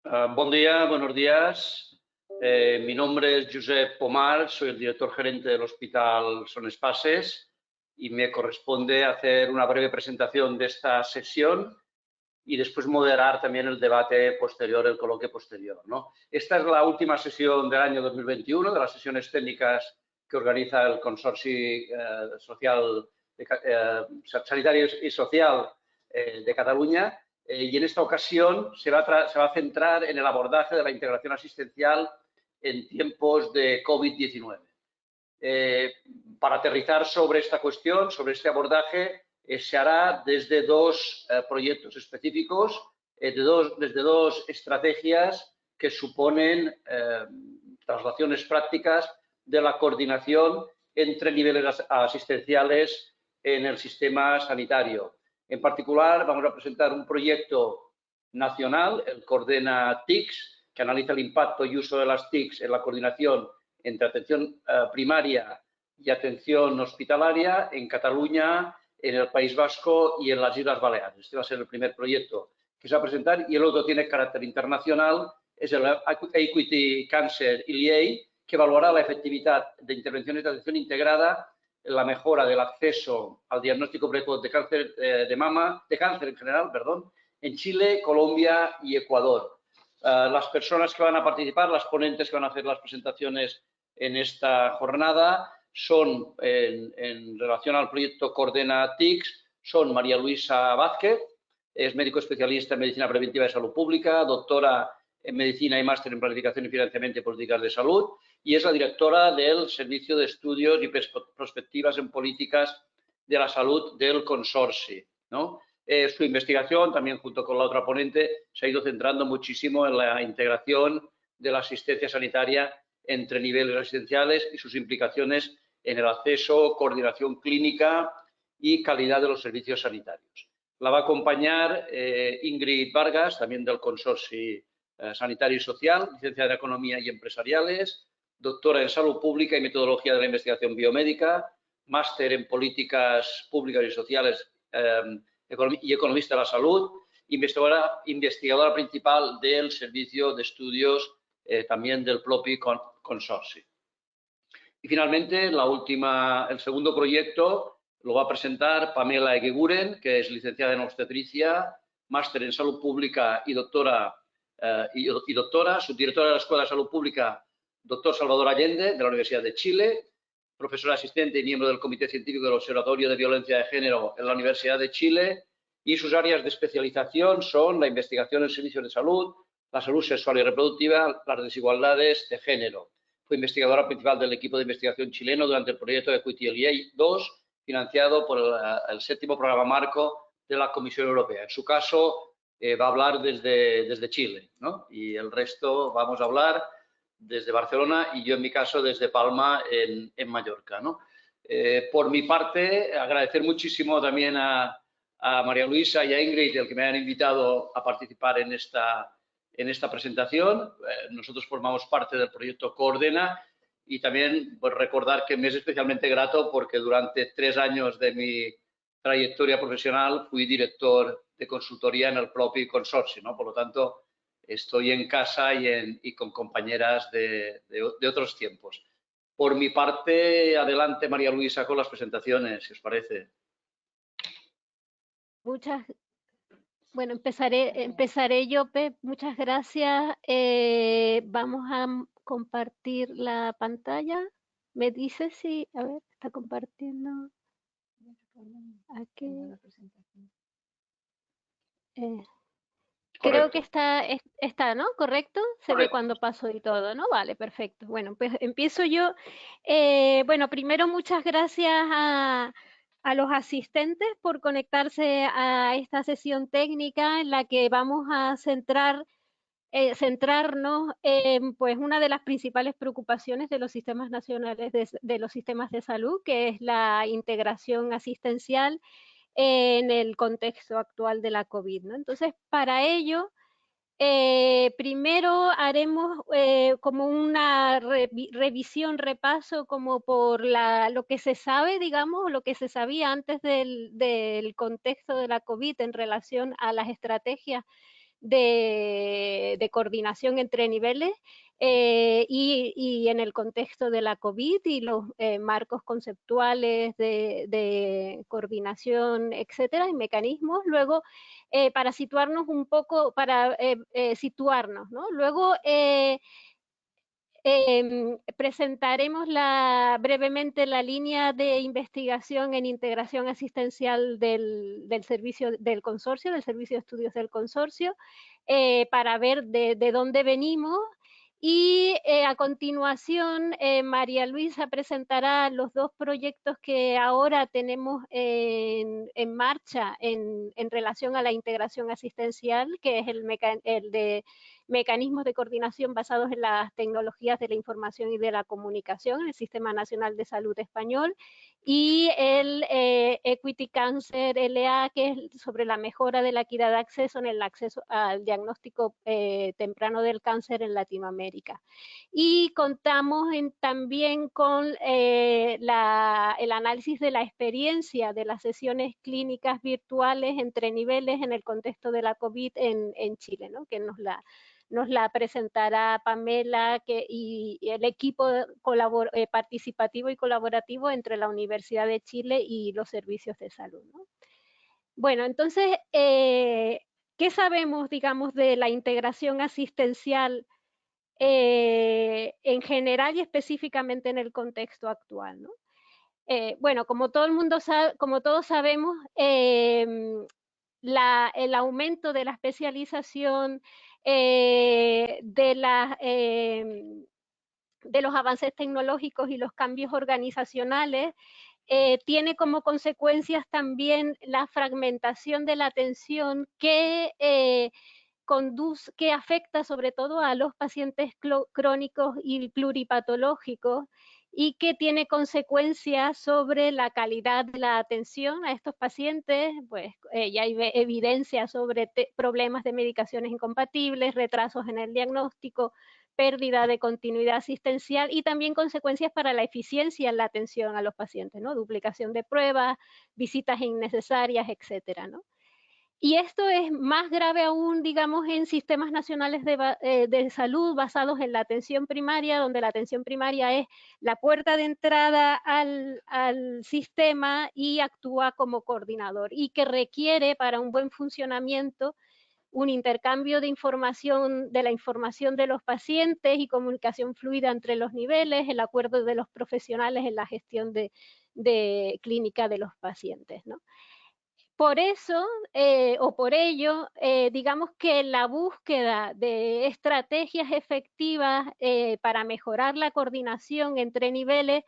Buen día, buenos días. Mi nombre es Josep Pomar, soy el director gerente del Hospital Son Espases y me corresponde hacer una breve presentación de esta sesión y después moderar también el debate posterior, el coloquio posterior, ¿no? Esta es la última sesión del año 2021, de las sesiones técnicas que organiza el Consorci Sanitario y Social de Cataluña. Y en esta ocasión se va a centrar en el abordaje de la integración asistencial en tiempos de COVID-19. Para aterrizar sobre esta cuestión, sobre este abordaje, se hará desde dos proyectos específicos, desde dos estrategias que suponen traslaciones prácticas de la coordinación entre niveles asistenciales en el sistema sanitario. En particular, vamos a presentar un proyecto nacional, el Coordena TICS, que analiza el impacto y uso de las TICS en la coordinación entre atención primaria y atención hospitalaria en Cataluña, en el País Vasco y en las Islas Baleares. Este va a ser el primer proyecto que se va a presentar y el otro tiene carácter internacional, es el Equity Cancer ILIEI, que evaluará la efectividad de intervenciones de atención integrada en la mejora del acceso al diagnóstico precoz de cáncer de mama, de cáncer en general, perdón, en Chile, Colombia y Ecuador. Las personas que van a participar, las ponentes que van a hacer las presentaciones en esta jornada son, en relación al proyecto Coordena TICS, son María Luisa Vázquez, es médico especialista en Medicina Preventiva y Salud Pública, doctora en Medicina y máster en Planificación y Financiamiento de Políticas de Salud, y es la directora del Servicio de Estudios y Prospectivas en Políticas de la Salud del Consorci, ¿no? Su investigación, también junto con la otra ponente, se ha ido centrando muchísimo en la integración de la asistencia sanitaria entre niveles asistenciales y sus implicaciones en el acceso, coordinación clínica y calidad de los servicios sanitarios. La va a acompañar Ingrid Vargas, también del Consorci Sanitario y Social, licenciada en Economía y Empresariales, doctora en Salud Pública y Metodología de la Investigación Biomédica, máster en Políticas Públicas y Sociales y economista de la salud, investigadora principal del Servicio de Estudios también del propio Consorci. Y finalmente, el segundo proyecto lo va a presentar Pamela Eguiguren, que es licenciada en obstetricia, máster en salud pública y doctora, subdirectora de la Escuela de Salud Pública, doctor Salvador Allende, de la Universidad de Chile, profesora asistente y miembro del Comité Científico del Observatorio de Violencia de Género en la Universidad de Chile, y sus áreas de especialización son la investigación en servicios de salud, la salud sexual y reproductiva, las desigualdades de género. Fue investigadora principal del equipo de investigación chileno durante el proyecto Equity LEA 2, financiado por el séptimo programa marco de la Comisión Europea. En su caso, va a hablar desde Chile, ¿no? Y el resto vamos a hablar desde Barcelona y yo, en mi caso, desde Palma, en Mallorca, ¿no? Por mi parte, agradecer muchísimo también a María Luisa y a Ingrid el que me hayan invitado a participar en esta presentación. Nosotros formamos parte del proyecto Coordena y también pues, recordar que me es especialmente grato porque durante 3 años de mi trayectoria profesional fui director de consultoría en el propio consorcio, ¿no? Por lo tanto, estoy en casa y con compañeras de otros tiempos. Por mi parte, adelante María Luisa con las presentaciones, si os parece. Bueno, empezaré yo, Pep. Muchas gracias. Vamos a compartir la pantalla. ¿Me dice si, a ver, está compartiendo? Aquí. Creo que está, ¿no? ¿Correcto? Se ve cuando paso y todo, ¿no? Vale, perfecto. Bueno, pues empiezo yo. Bueno, primero muchas gracias a los asistentes por conectarse a esta sesión técnica en la que vamos a centrarnos en pues una de las principales preocupaciones de los sistemas nacionales de los sistemas de salud, que es la integración asistencial en el contexto actual de la COVID, ¿no? Entonces, para ello, primero haremos como una revisión, repaso como por lo que se sabe, digamos, lo que se sabía antes del contexto de la COVID en relación a las estrategias de coordinación entre niveles y en el contexto de la COVID y los marcos conceptuales de coordinación, etcétera, y mecanismos. Luego, para situarnos un poco, para situarnos, ¿no? Luego, presentaremos brevemente la línea de investigación en integración asistencial del servicio del consorcio, del servicio de estudios del consorcio, para ver de dónde venimos. Y a continuación, María Luisa presentará los dos proyectos que ahora tenemos en marcha en relación a la integración asistencial, que es el de mecanismos de coordinación basados en las tecnologías de la información y de la comunicación, el Sistema Nacional de Salud Español, y el Equity Cancer LA, que es sobre la mejora de la equidad de acceso en el acceso al diagnóstico temprano del cáncer en Latinoamérica. Y contamos también con el análisis de la experiencia de las sesiones clínicas virtuales entre niveles en el contexto de la COVID en Chile, ¿no? Que nos la presentará Pamela y el equipo participativo y colaborativo entre la Universidad de Chile y los servicios de salud, ¿no? Bueno, entonces, ¿qué sabemos, digamos, de la integración asistencial en general y específicamente en el contexto actual, ¿no? Bueno, como todo el mundo sabe, como todos sabemos, el aumento de la especialización, de los avances tecnológicos y los cambios organizacionales, tiene como consecuencias también la fragmentación de la atención que afecta sobre todo a los pacientes crónicos y pluripatológicos y que tiene consecuencias sobre la calidad de la atención a estos pacientes. Pues ya hay evidencia sobre problemas de medicaciones incompatibles, retrasos en el diagnóstico, pérdida de continuidad asistencial y también consecuencias para la eficiencia en la atención a los pacientes, ¿no? Duplicación de pruebas, visitas innecesarias, etcétera, ¿no? Y esto es más grave aún, digamos, en sistemas nacionales de salud basados en la atención primaria, donde la atención primaria es la puerta de entrada al sistema y actúa como coordinador y que requiere para un buen funcionamiento un intercambio de información, de la información de los pacientes y comunicación fluida entre los niveles, el acuerdo de los profesionales en la gestión de clínica de los pacientes, ¿no? Por eso, o por ello, digamos que la búsqueda de estrategias efectivas para mejorar la coordinación entre niveles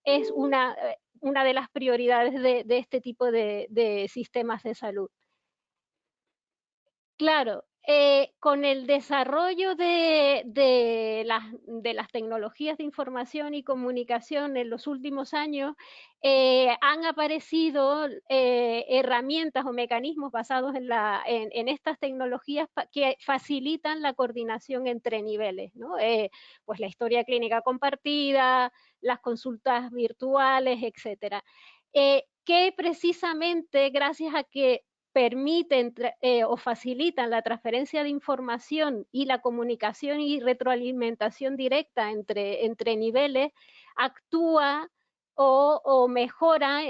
es una de las prioridades de este tipo de sistemas de salud. Claro, con el desarrollo de las tecnologías de información y comunicación en los últimos años, han aparecido herramientas o mecanismos basados en estas tecnologías que facilitan la coordinación entre niveles, ¿no? Pues la historia clínica compartida, las consultas virtuales, etcétera. Que precisamente gracias a que permiten o facilitan la transferencia de información y la comunicación y retroalimentación directa entre niveles, actúa o mejora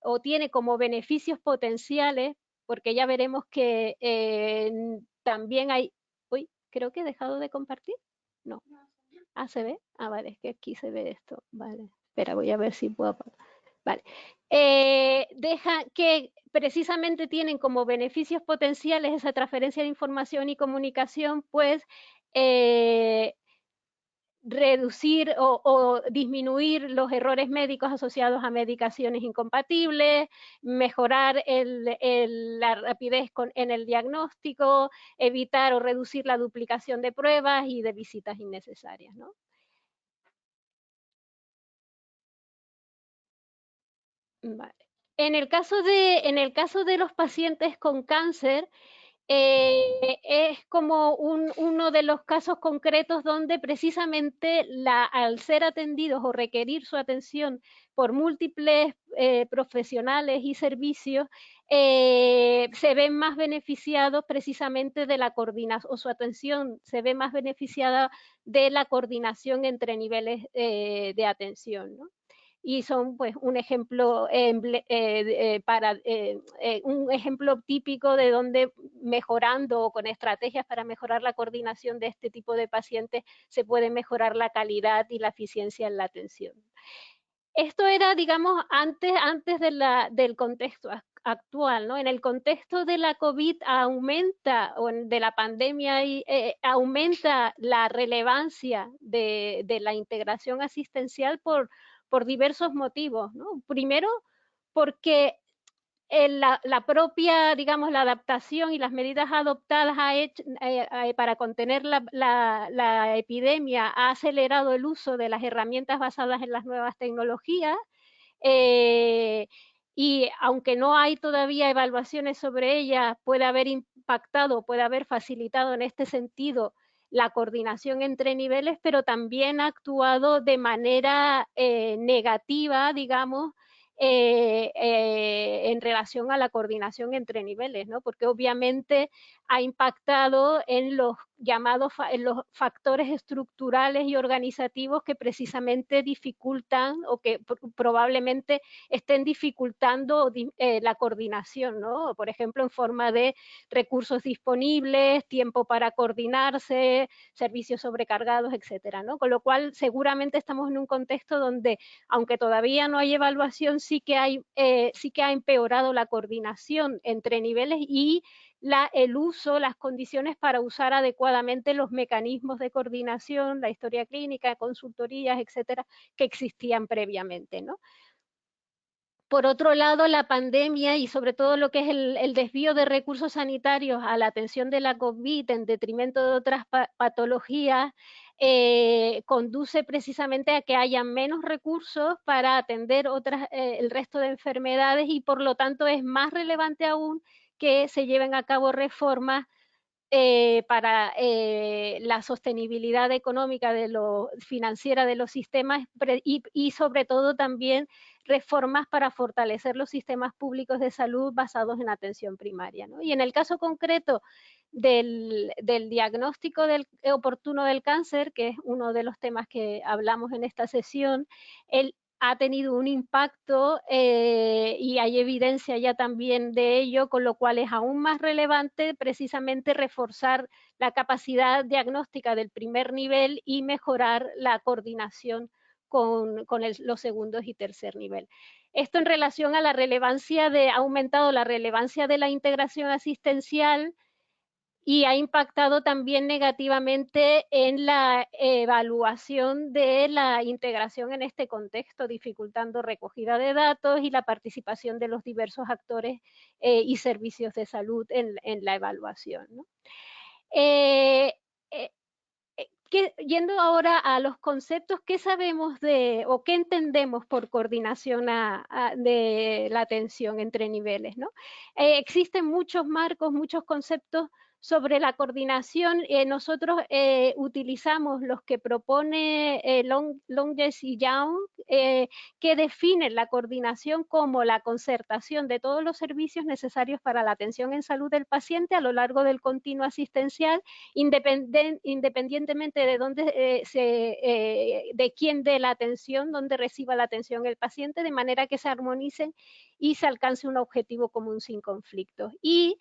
o tiene como beneficios potenciales, porque ya veremos que también hay... Uy, creo que he dejado de compartir. No. Ah, ¿se ve? Ah, vale, es que aquí se ve esto. Vale, espera, voy a ver si puedo... Vale. Deja que precisamente tienen como beneficios potenciales esa transferencia de información y comunicación, pues reducir o disminuir los errores médicos asociados a medicaciones incompatibles, mejorar la rapidez en el diagnóstico, evitar o reducir la duplicación de pruebas y de visitas innecesarias, ¿no? Vale. En el caso de los pacientes con cáncer, es como uno de los casos concretos donde precisamente al ser atendidos o requerir su atención por múltiples profesionales y servicios se ven más beneficiados precisamente de la coordinación, o su atención se ve más beneficiada de la coordinación entre niveles de atención, ¿no? Y son pues un ejemplo un ejemplo típico de donde mejorando o con estrategias para mejorar la coordinación de este tipo de pacientes se puede mejorar la calidad y la eficiencia en la atención. Esto era, digamos, antes del contexto actual, ¿no? En el contexto de la COVID aumenta, o de la pandemia, aumenta la relevancia de la integración asistencial por diversos motivos, ¿no? Primero, porque la propia, digamos, la adaptación y las medidas adoptadas para contener la epidemia ha acelerado el uso de las herramientas basadas en las nuevas tecnologías. eh, y aunque no hay todavía evaluaciones sobre ellas, puede haber impactado, puede haber facilitado en este sentido la coordinación entre niveles, pero también ha actuado de manera negativa, digamos, en relación a la coordinación entre niveles, ¿no? Porque obviamente ha impactado en los llamados en los factores estructurales y organizativos que precisamente dificultan o que probablemente estén dificultando la coordinación, ¿no? Por ejemplo, en forma de recursos disponibles, tiempo para coordinarse, servicios sobrecargados, etcétera, ¿no? Con lo cual, seguramente estamos en un contexto donde, aunque todavía no hay evaluación, sí que ha empeorado la coordinación entre niveles y el uso, las condiciones para usar adecuadamente los mecanismos de coordinación, la historia clínica, consultorías, etcétera, que existían previamente, ¿no? Por otro lado, la pandemia y sobre todo lo que es el desvío de recursos sanitarios a la atención de la COVID en detrimento de otras patologías conduce precisamente a que haya menos recursos para atender el resto de enfermedades y por lo tanto es más relevante aún que se lleven a cabo reformas para la sostenibilidad económica financiera de los sistemas y sobre todo también reformas para fortalecer los sistemas públicos de salud basados en atención primaria, ¿no? Y en el caso concreto del diagnóstico oportuno del cáncer, que es uno de los temas que hablamos en esta sesión, ha tenido un impacto y hay evidencia ya también de ello, con lo cual es aún más relevante precisamente reforzar la capacidad diagnóstica del primer nivel y mejorar la coordinación con los segundos y tercer nivel. Esto en relación a la relevancia ha aumentado la relevancia de la integración asistencial y ha impactado también negativamente en la evaluación de la integración en este contexto, dificultando recogida de datos y la participación de los diversos actores y servicios de salud en la evaluación, ¿no? Yendo ahora a los conceptos, ¿qué sabemos o qué entendemos por coordinación de la atención entre niveles, ¿no? Existen muchos marcos, muchos conceptos sobre la coordinación. Nosotros utilizamos los que propone Longes y Young, que definen la coordinación como la concertación de todos los servicios necesarios para la atención en salud del paciente a lo largo del continuo asistencial, independientemente de de quién dé la atención, dónde reciba la atención el paciente, de manera que se armonicen y se alcance un objetivo común sin conflictos. Y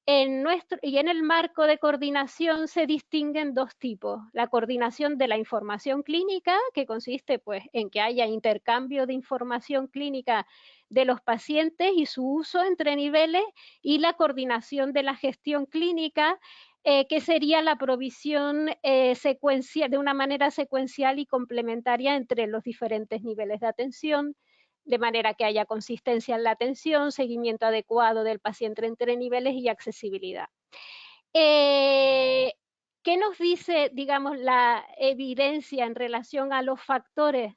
en el marco de coordinación se distinguen dos tipos: la coordinación de la información clínica, que consiste pues en que haya intercambio de información clínica de los pacientes y su uso entre niveles, y la coordinación de la gestión clínica, que sería la provisión de una manera secuencial y complementaria entre los diferentes niveles de atención, de manera que haya consistencia en la atención, seguimiento adecuado del paciente entre niveles y accesibilidad. ¿Qué nos dice, digamos, la evidencia en relación a los factores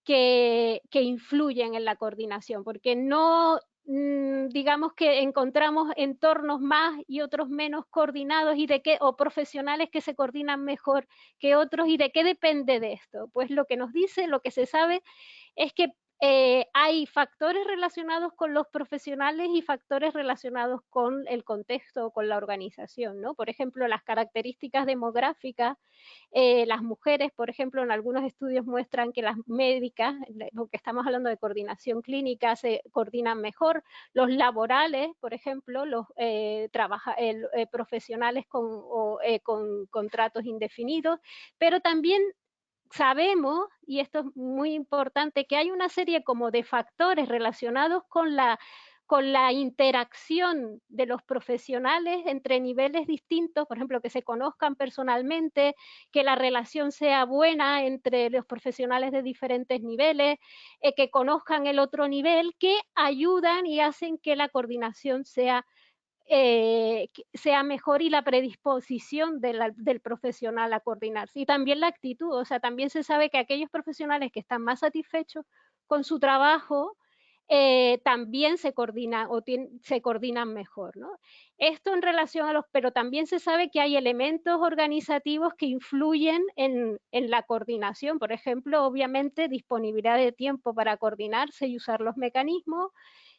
que influyen en la coordinación? Porque no, digamos que encontramos entornos más y otros menos coordinados, o profesionales que se coordinan mejor que otros, y de qué depende de esto. Pues lo que nos dice, lo que se sabe, es que hay factores relacionados con los profesionales y factores relacionados con el contexto o con la organización, ¿no? Por ejemplo, las características demográficas, las mujeres, por ejemplo, en algunos estudios muestran que las médicas, porque estamos hablando de coordinación clínica, se coordinan mejor. Los laborales, por ejemplo, los profesionales con contratos indefinidos, pero también sabemos, y esto es muy importante, que hay una serie como de factores relacionados con la interacción de los profesionales entre niveles distintos, por ejemplo, que se conozcan personalmente, que la relación sea buena entre los profesionales de diferentes niveles, que conozcan el otro nivel, que ayudan y hacen que la coordinación sea mejor y la predisposición del profesional a coordinarse. Y también la actitud, o sea, también se sabe que aquellos profesionales que están más satisfechos con su trabajo también se coordinan se coordinan mejor, ¿no? Esto en relación a pero también se sabe que hay elementos organizativos que influyen en la coordinación, por ejemplo, obviamente disponibilidad de tiempo para coordinarse y usar los mecanismos,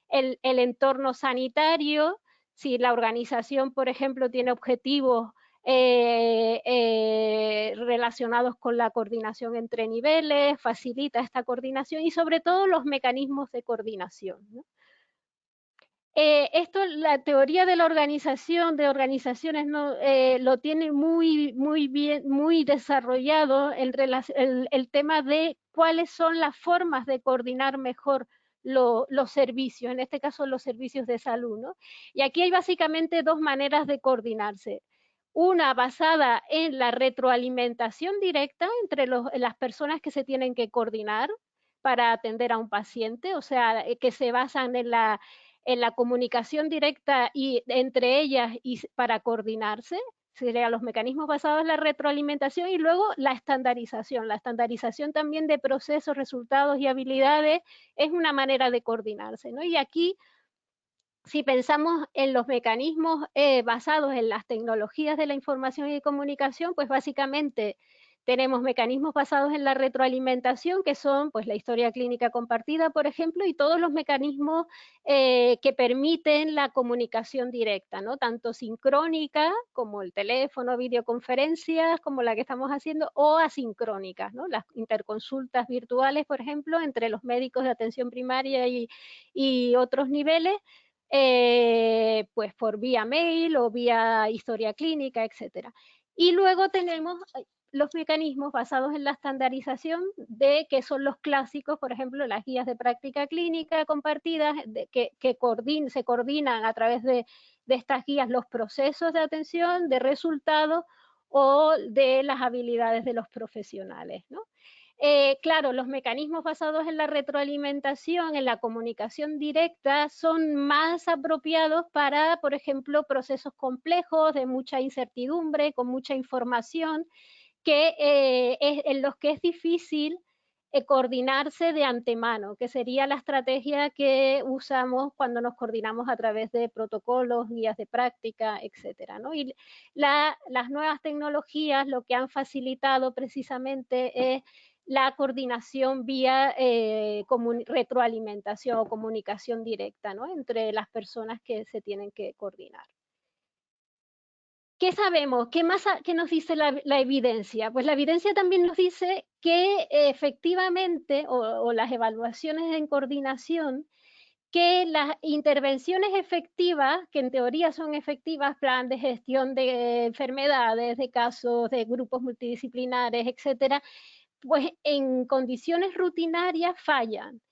el entorno sanitario, si la organización, por ejemplo, tiene objetivos relacionados con la coordinación entre niveles, facilita esta coordinación y sobre todo los mecanismos de coordinación, ¿no? Esto, la teoría de la organización, de organizaciones, ¿no? Lo tiene muy bien, muy desarrollado el tema de cuáles son las formas de coordinar mejor los servicios, en este caso los servicios de salud, ¿no? Y aquí hay básicamente dos maneras de coordinarse. Una basada en la retroalimentación directa entre las personas que se tienen que coordinar para atender a un paciente, o sea, que se basan en la comunicación directa y entre ellas y para coordinarse, serían los mecanismos basados en la retroalimentación y luego la estandarización. La estandarización también de procesos, resultados y habilidades es una manera de coordinarse, ¿no? Y aquí, si pensamos en los mecanismos basados en las tecnologías de la información y comunicación, pues básicamente tenemos mecanismos basados en la retroalimentación, que son pues, la historia clínica compartida, por ejemplo, y todos los mecanismos que permiten la comunicación directa, ¿no? Tanto sincrónica, como el teléfono, videoconferencias, como la que estamos haciendo, o asincrónicas, ¿no? Las interconsultas virtuales, por ejemplo, entre los médicos de atención primaria y otros niveles, pues por vía mail o vía historia clínica, etcétera. Y luego tenemos los mecanismos basados en la estandarización de que son los clásicos, por ejemplo, las guías de práctica clínica compartidas, que se coordinan a través de estas guías los procesos de atención, de resultados o de las habilidades de los profesionales, ¿no? Claro, los mecanismos basados en la retroalimentación, en la comunicación directa, son más apropiados para, por ejemplo, procesos complejos de mucha incertidumbre, con mucha información, en los que es difícil coordinarse de antemano, que sería la estrategia que usamos cuando nos coordinamos a través de protocolos, guías de práctica, etcétera, ¿no? Y las nuevas tecnologías lo que han facilitado precisamente es la coordinación vía retroalimentación o comunicación directa, ¿no? Entre las personas que se tienen que coordinar. ¿Qué sabemos? ¿Qué nos dice la evidencia? Pues la evidencia también nos dice que efectivamente, o las evaluaciones en coordinación, que las intervenciones efectivas, que en teoría son efectivas, plan de gestión de enfermedades, de casos, de grupos multidisciplinares, etcétera, pues en condiciones rutinarias fallan.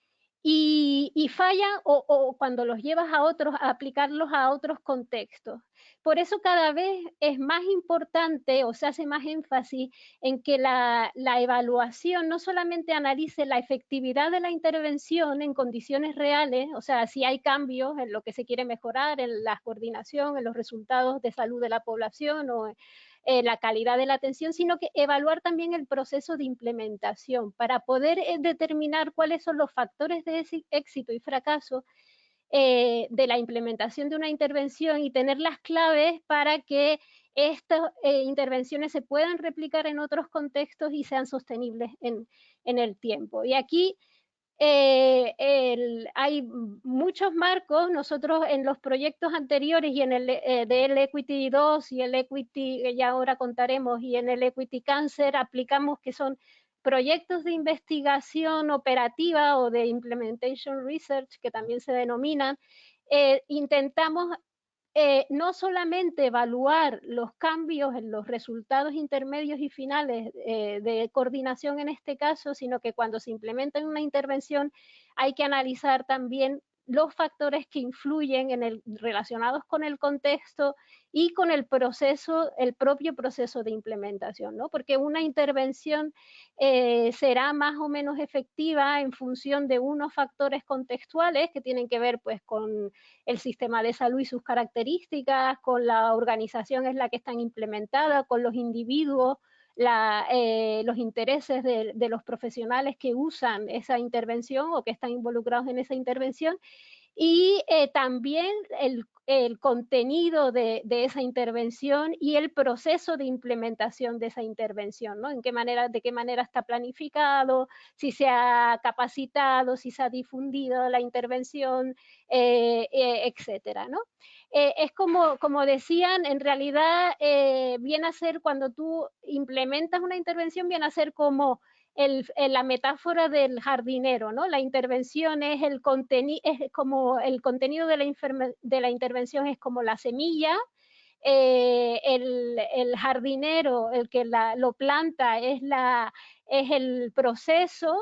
Y fallan o cuando los llevas a otros, a aplicarlos a otros contextos. Por eso cada vez es más importante o se hace más énfasis en que la evaluación no solamente analice la efectividad de la intervención en condiciones reales, o sea, si hay cambios en lo que se quiere mejorar, en la coordinación, en los resultados de salud de la población o la calidad de la atención, sino que evaluar también el proceso de implementación para poder determinar cuáles son los factores de éxito y fracaso de la implementación de una intervención y tener las claves para que estas intervenciones se puedan replicar en otros contextos y sean sostenibles en el tiempo. Y aquí hay muchos marcos. Nosotros en los proyectos anteriores y en el del Equity 2 y el Equity, que ya ahora contaremos, y en el Equity Cancer aplicamos, que son proyectos de investigación operativa o de implementation research, que también se denominan. Intentamos no solamente evaluar los cambios en los resultados intermedios y finales de coordinación en este caso, sino que cuando se implementa una intervención hay que analizar también los factores que influyen relacionados con el contexto y con el proceso, el propio proceso de implementación, ¿no? Porque una intervención será más o menos efectiva en función de unos factores contextuales que tienen que ver, pues, con el sistema de salud y sus características, con la organización en la que están implementadas, con los individuos, los intereses de los profesionales que usan esa intervención o que están involucrados en esa intervención, y también el contenido de esa intervención y el proceso de implementación de esa intervención, ¿no? De qué manera está planificado, si se ha capacitado, si se ha difundido la intervención, etcétera, ¿no? Es como decían, en realidad viene a ser, cuando tú implementas una intervención, viene a ser como la metáfora del jardinero, ¿no? La intervención es como el contenido de la intervención es como la semilla, el jardinero, el que lo planta, es el proceso,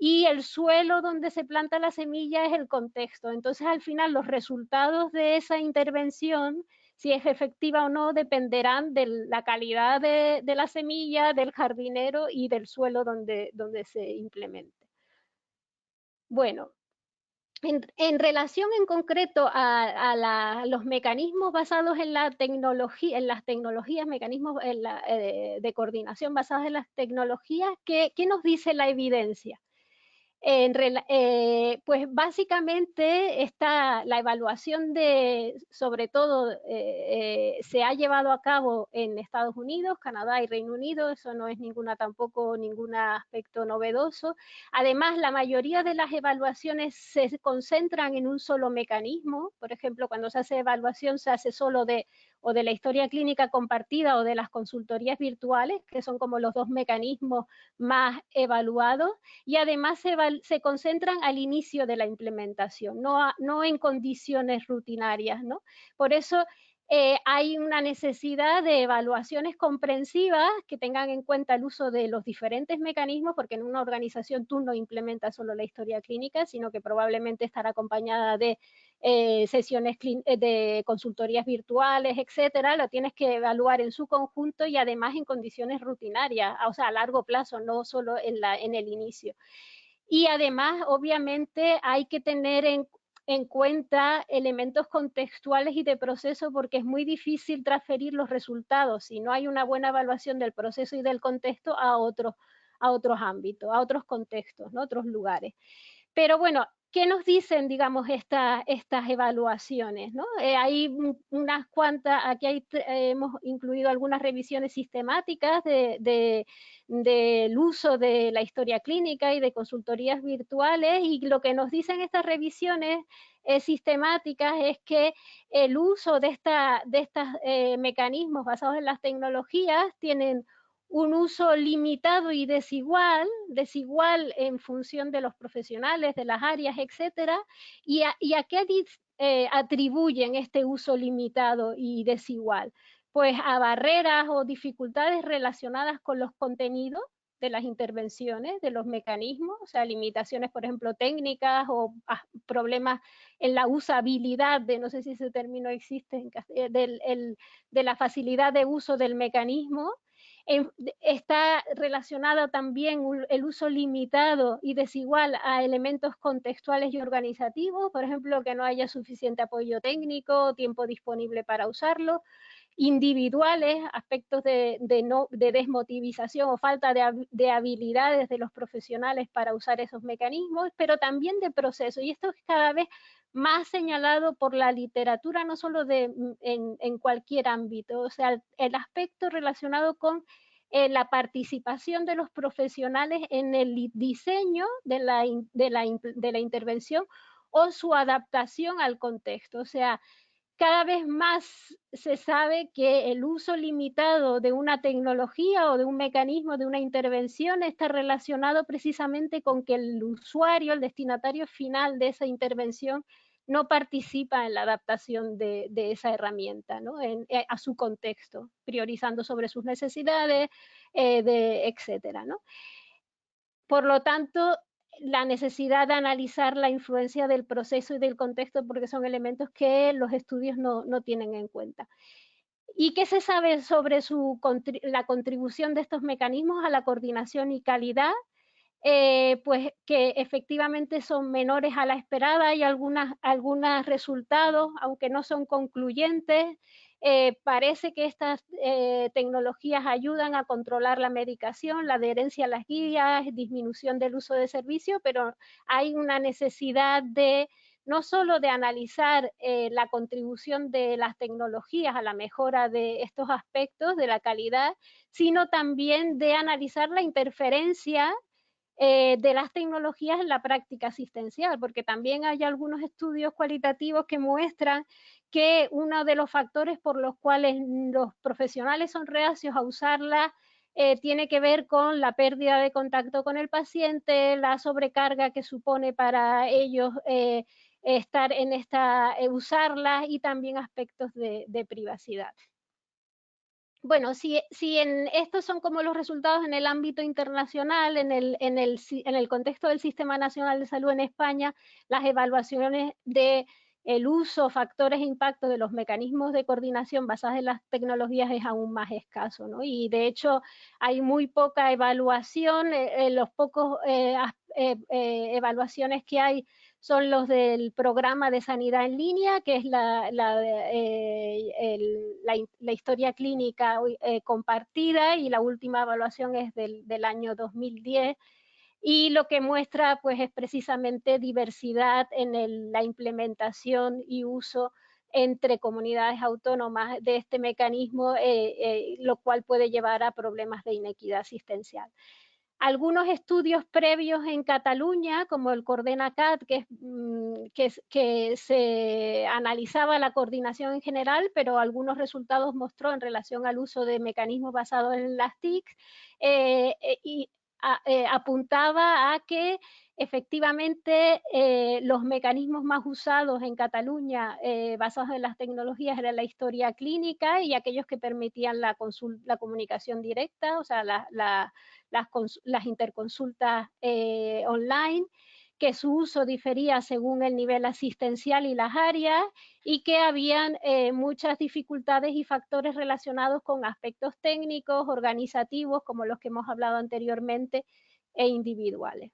y el suelo donde se planta la semilla es el contexto. Entonces, al final, los resultados de esa intervención, si es efectiva o no, dependerán de la calidad de la semilla, del jardinero y del suelo donde se implemente. Bueno, en relación en concreto a los mecanismos basados en la tecnología, en las tecnologías, mecanismos de coordinación basados en las tecnologías, ¿qué nos dice la evidencia? Pues básicamente está la evaluación sobre todo, se ha llevado a cabo en Estados Unidos, Canadá y Reino Unido. Eso no es tampoco ningún aspecto novedoso. Además, la mayoría de las evaluaciones se concentran en un solo mecanismo. Por ejemplo, cuando se hace evaluación, se hace solo de la historia clínica compartida o de las consultorías virtuales, que son como los dos mecanismos más evaluados, y además se concentran al inicio de la implementación, no en condiciones rutinarias, ¿no? Por eso hay una necesidad de evaluaciones comprensivas que tengan en cuenta el uso de los diferentes mecanismos, porque en una organización tú no implementas solo la historia clínica, sino que probablemente estará acompañada de sesiones de consultorías virtuales, etcétera. Lo tienes que evaluar en su conjunto y además en condiciones rutinarias, o sea, a largo plazo, no solo en el inicio. Y además, obviamente, hay que tener en cuenta elementos contextuales y de proceso, porque es muy difícil transferir los resultados si no hay una buena evaluación del proceso y del contexto a otros ámbitos, a otros contextos, ¿no? Otros lugares. Pero bueno, ¿qué nos dicen, digamos, estas evaluaciones, ¿no? Hay unas cuantas, aquí hemos incluido algunas revisiones sistemáticas del uso de la historia clínica y de consultorías virtuales, y lo que nos dicen estas revisiones sistemáticas es que el uso de estos mecanismos basados en las tecnologías tienen un uso limitado y desigual en función de los profesionales, de las áreas, etcétera. ¿Y a qué atribuyen este uso limitado y desigual? Pues a barreras o dificultades relacionadas con los contenidos de las intervenciones, de los mecanismos, o sea, limitaciones, por ejemplo, técnicas, o problemas en la usabilidad no sé si ese término existe, de la facilidad de uso del mecanismo. Está relacionada también el uso limitado y desigual a elementos contextuales y organizativos, por ejemplo, que no haya suficiente apoyo técnico, tiempo disponible para usarlo, individuales, aspectos de desmotivación o falta de habilidades de los profesionales para usar esos mecanismos, pero también de proceso. Y esto es cada vez más señalado por la literatura, no solo en cualquier ámbito, o sea, el aspecto relacionado con la participación de los profesionales en el diseño de la intervención o su adaptación al contexto. O sea, cada vez más se sabe que el uso limitado de una tecnología o de un mecanismo de una intervención está relacionado precisamente con que el usuario, el destinatario final de esa intervención, no participa en la adaptación de esa herramienta, ¿no? A su contexto, priorizando sobre sus necesidades, etcétera, ¿no? Por lo tanto, la necesidad de analizar la influencia del proceso y del contexto, porque son elementos que los estudios no tienen en cuenta. ¿Y qué se sabe sobre la contribución de estos mecanismos a la coordinación y calidad? Pues que efectivamente son menores a la esperada. Hay algunos resultados, aunque no son concluyentes. Parece que estas tecnologías ayudan a controlar la medicación, la adherencia a las guías, disminución del uso de servicios, pero hay una necesidad de no solo de analizar la contribución de las tecnologías a la mejora de estos aspectos de la calidad, sino también de analizar la interferencia de las tecnologías en la práctica asistencial, porque también hay algunos estudios cualitativos que muestran que uno de los factores por los cuales los profesionales son reacios a usarla tiene que ver con la pérdida de contacto con el paciente, la sobrecarga que supone para ellos estar en usarla y también aspectos de privacidad. Bueno, si estos son como los resultados en el ámbito internacional, en el contexto del Sistema Nacional de Salud en España, las evaluaciones de el uso, factores e impacto de los mecanismos de coordinación basados en las tecnologías es aún más escaso, ¿no? Y de hecho hay muy poca evaluación, los pocos evaluaciones que hay son los del programa de sanidad en línea, que es la historia clínica compartida, y la última evaluación es del año 2010, y lo que muestra pues es precisamente diversidad en la implementación y uso entre comunidades autónomas de este mecanismo, lo cual puede llevar a problemas de inequidad asistencial. Algunos estudios previos en Cataluña, como el CoordinaCat, que se analizaba la coordinación en general, pero algunos resultados mostró en relación al uso de mecanismos basados en las TIC, y apuntaba a que efectivamente los mecanismos más usados en Cataluña basados en las tecnologías eran la historia clínica y aquellos que permitían la comunicación directa, o sea, las interconsultas online, que su uso difería según el nivel asistencial y las áreas, y que habían muchas dificultades y factores relacionados con aspectos técnicos, organizativos, como los que hemos hablado anteriormente, e individuales.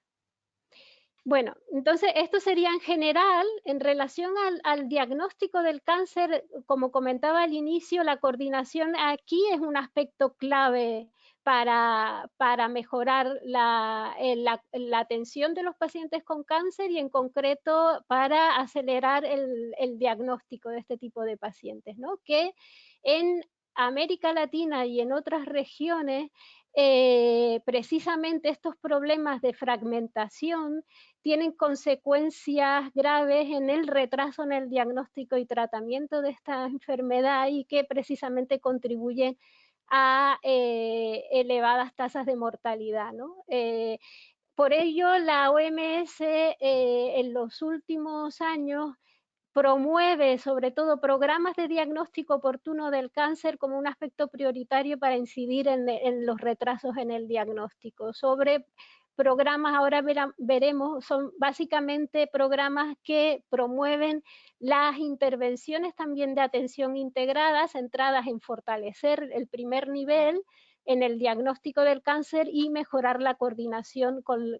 Bueno, entonces esto sería en general. En relación al diagnóstico del cáncer, como comentaba al inicio, la coordinación aquí es un aspecto clave para mejorar la atención de los pacientes con cáncer y en concreto para acelerar el diagnóstico de este tipo de pacientes, ¿no? Que en América Latina y en otras regiones precisamente estos problemas de fragmentación tienen consecuencias graves en el retraso en el diagnóstico y tratamiento de esta enfermedad, y que precisamente contribuyen a elevadas tasas de mortalidad, ¿no? Por ello, la OMS en los últimos años promueve sobre todo programas de diagnóstico oportuno del cáncer como un aspecto prioritario para incidir en los retrasos en el diagnóstico. Sobre programas, ahora veremos, son básicamente programas que promueven las intervenciones también de atención integrada, centradas en fortalecer el primer nivel en el diagnóstico del cáncer y mejorar la coordinación con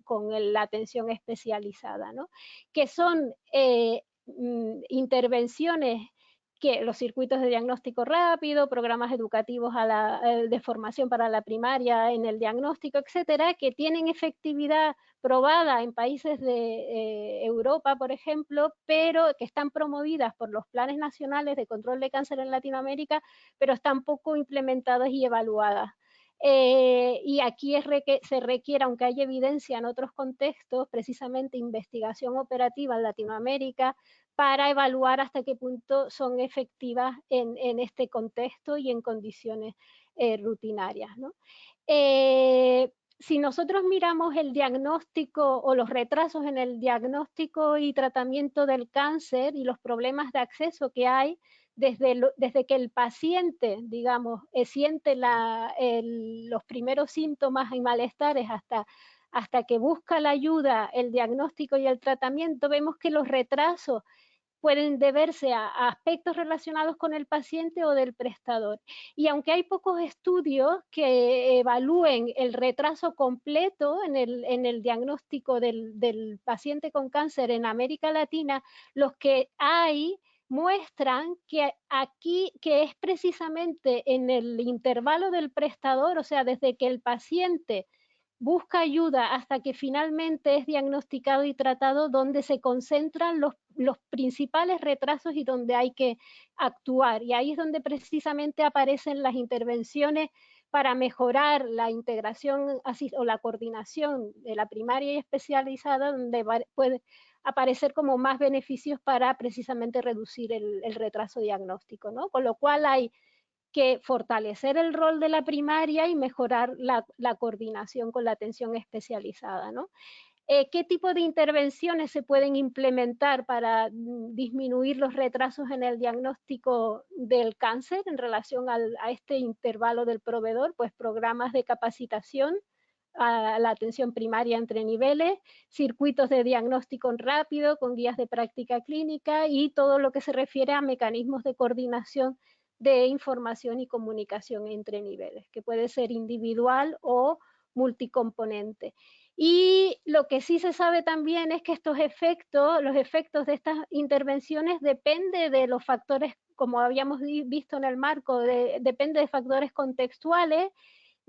la atención especializada, ¿no? Que son intervenciones, que los circuitos de diagnóstico rápido, programas educativos de formación para la primaria en el diagnóstico, etcétera, que tienen efectividad probada en países de Europa, por ejemplo, pero que están promovidas por los planes nacionales de control de cáncer en Latinoamérica, pero están poco implementadas y evaluadas Y aquí se requiere, aunque hay evidencia en otros contextos, precisamente investigación operativa en Latinoamérica para evaluar hasta qué punto son efectivas en este contexto y en condiciones rutinarias, ¿no? Si nosotros miramos el diagnóstico o los retrasos en el diagnóstico y tratamiento del cáncer y los problemas de acceso que hay desde que el paciente, digamos, siente los primeros síntomas y malestares hasta que busca la ayuda, el diagnóstico y el tratamiento, vemos que los retrasos pueden deberse a aspectos relacionados con el paciente o del prestador. Y aunque hay pocos estudios que evalúen el retraso completo en el diagnóstico del paciente con cáncer en América Latina, los que hay muestran que aquí, que es precisamente en el intervalo del prestador, o sea, desde que el paciente busca ayuda hasta que finalmente es diagnosticado y tratado, donde se concentran los principales retrasos y donde hay que actuar. Y ahí es donde precisamente aparecen las intervenciones para mejorar la integración o la coordinación de la primaria y especializada, donde puede aparecer como más beneficios para precisamente reducir el retraso diagnóstico, ¿no? Con lo cual hay que fortalecer el rol de la primaria y mejorar la coordinación con la atención especializada, ¿no? ¿Qué tipo de intervenciones se pueden implementar para disminuir los retrasos en el diagnóstico del cáncer en relación a este intervalo del proveedor? Pues programas de capacitación a la atención primaria entre niveles, circuitos de diagnóstico rápido con guías de práctica clínica y todo lo que se refiere a mecanismos de coordinación de información y comunicación entre niveles, que puede ser individual o multicomponente. Y lo que sí se sabe también es que estos efectos, los efectos de estas intervenciones depende de los factores, como habíamos visto en el marco, depende de factores contextuales,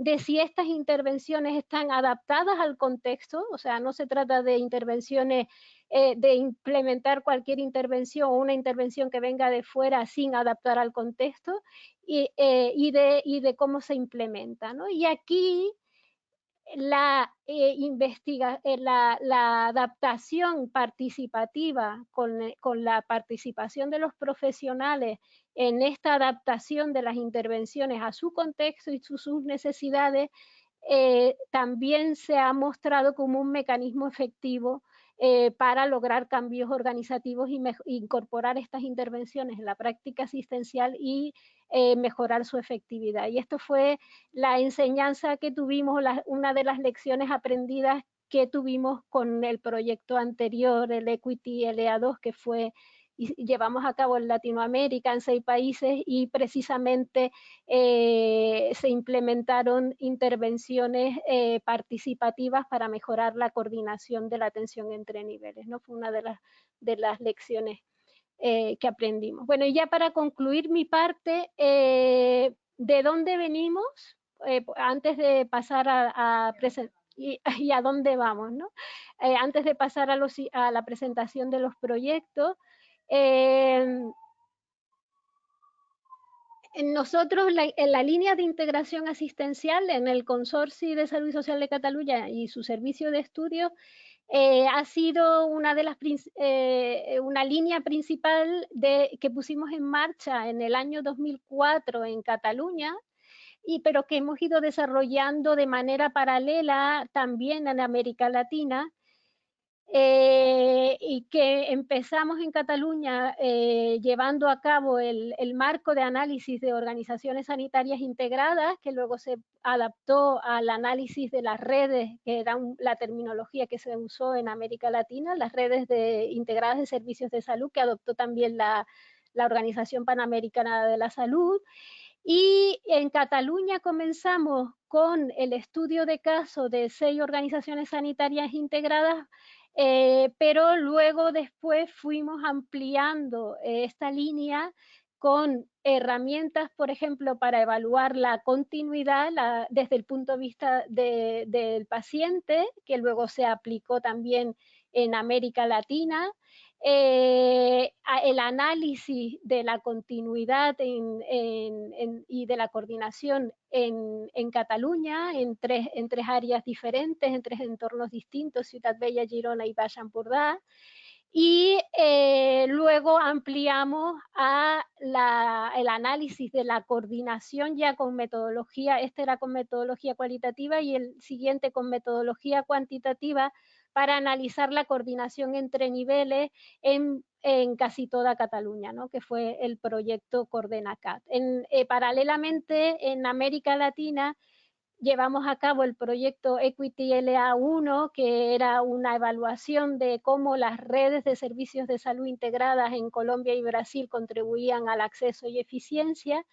de si estas intervenciones están adaptadas al contexto, o sea, no se trata de intervenciones, de implementar cualquier intervención o una intervención que venga de fuera sin adaptar al contexto y de cómo se implementa, ¿no? Y aquí la adaptación participativa con la participación de los profesionales en esta adaptación de las intervenciones a su contexto y sus necesidades, también se ha mostrado como un mecanismo efectivo para lograr cambios organizativos y incorporar estas intervenciones en la práctica asistencial y mejorar su efectividad. Y esto fue la enseñanza que tuvimos, una de las lecciones aprendidas que tuvimos con el proyecto anterior, el Equity LA2, que fue y llevamos a cabo en Latinoamérica, en 6 países, y precisamente se implementaron intervenciones participativas para mejorar la coordinación de la atención entre niveles, ¿no? Fue una de las lecciones que aprendimos. Bueno, y ya para concluir mi parte, ¿de dónde venimos? Antes de pasar a presentar y a dónde vamos, ¿no? Antes de pasar a la presentación de los proyectos, nosotros, en la línea de integración asistencial en el Consorcio de Salud y Social de Cataluña y su servicio de estudio, ha sido una línea principal que pusimos en marcha en el año 2004 en Cataluña, pero que hemos ido desarrollando de manera paralela también en América Latina. Y que empezamos en Cataluña llevando a cabo el marco de análisis de organizaciones sanitarias integradas, que luego se adaptó al análisis de las redes, que era la terminología que se usó en América Latina, las redes integradas de servicios de salud, que adoptó también la Organización Panamericana de la Salud. Y en Cataluña comenzamos con el estudio de caso de 6 organizaciones sanitarias integradas, pero luego después fuimos ampliando esta línea con herramientas, por ejemplo, para evaluar la continuidad desde el punto de vista del paciente, que luego se aplicó también en América Latina. el análisis de la continuidad y de la coordinación en Cataluña, en tres áreas diferentes, en tres entornos distintos, Ciutat Vella, Girona y Baix Empordà. Y luego ampliamos a el análisis de la coordinación ya con metodología, este era con metodología cualitativa y el siguiente con metodología cuantitativa, para analizar la coordinación entre niveles en casi toda Cataluña, ¿no? Que fue el proyecto Coordenacat. Paralelamente, en América Latina, llevamos a cabo el proyecto Equity LA1, que era una evaluación de cómo las redes de servicios de salud integradas en Colombia y Brasil contribuían al acceso y eficiencia,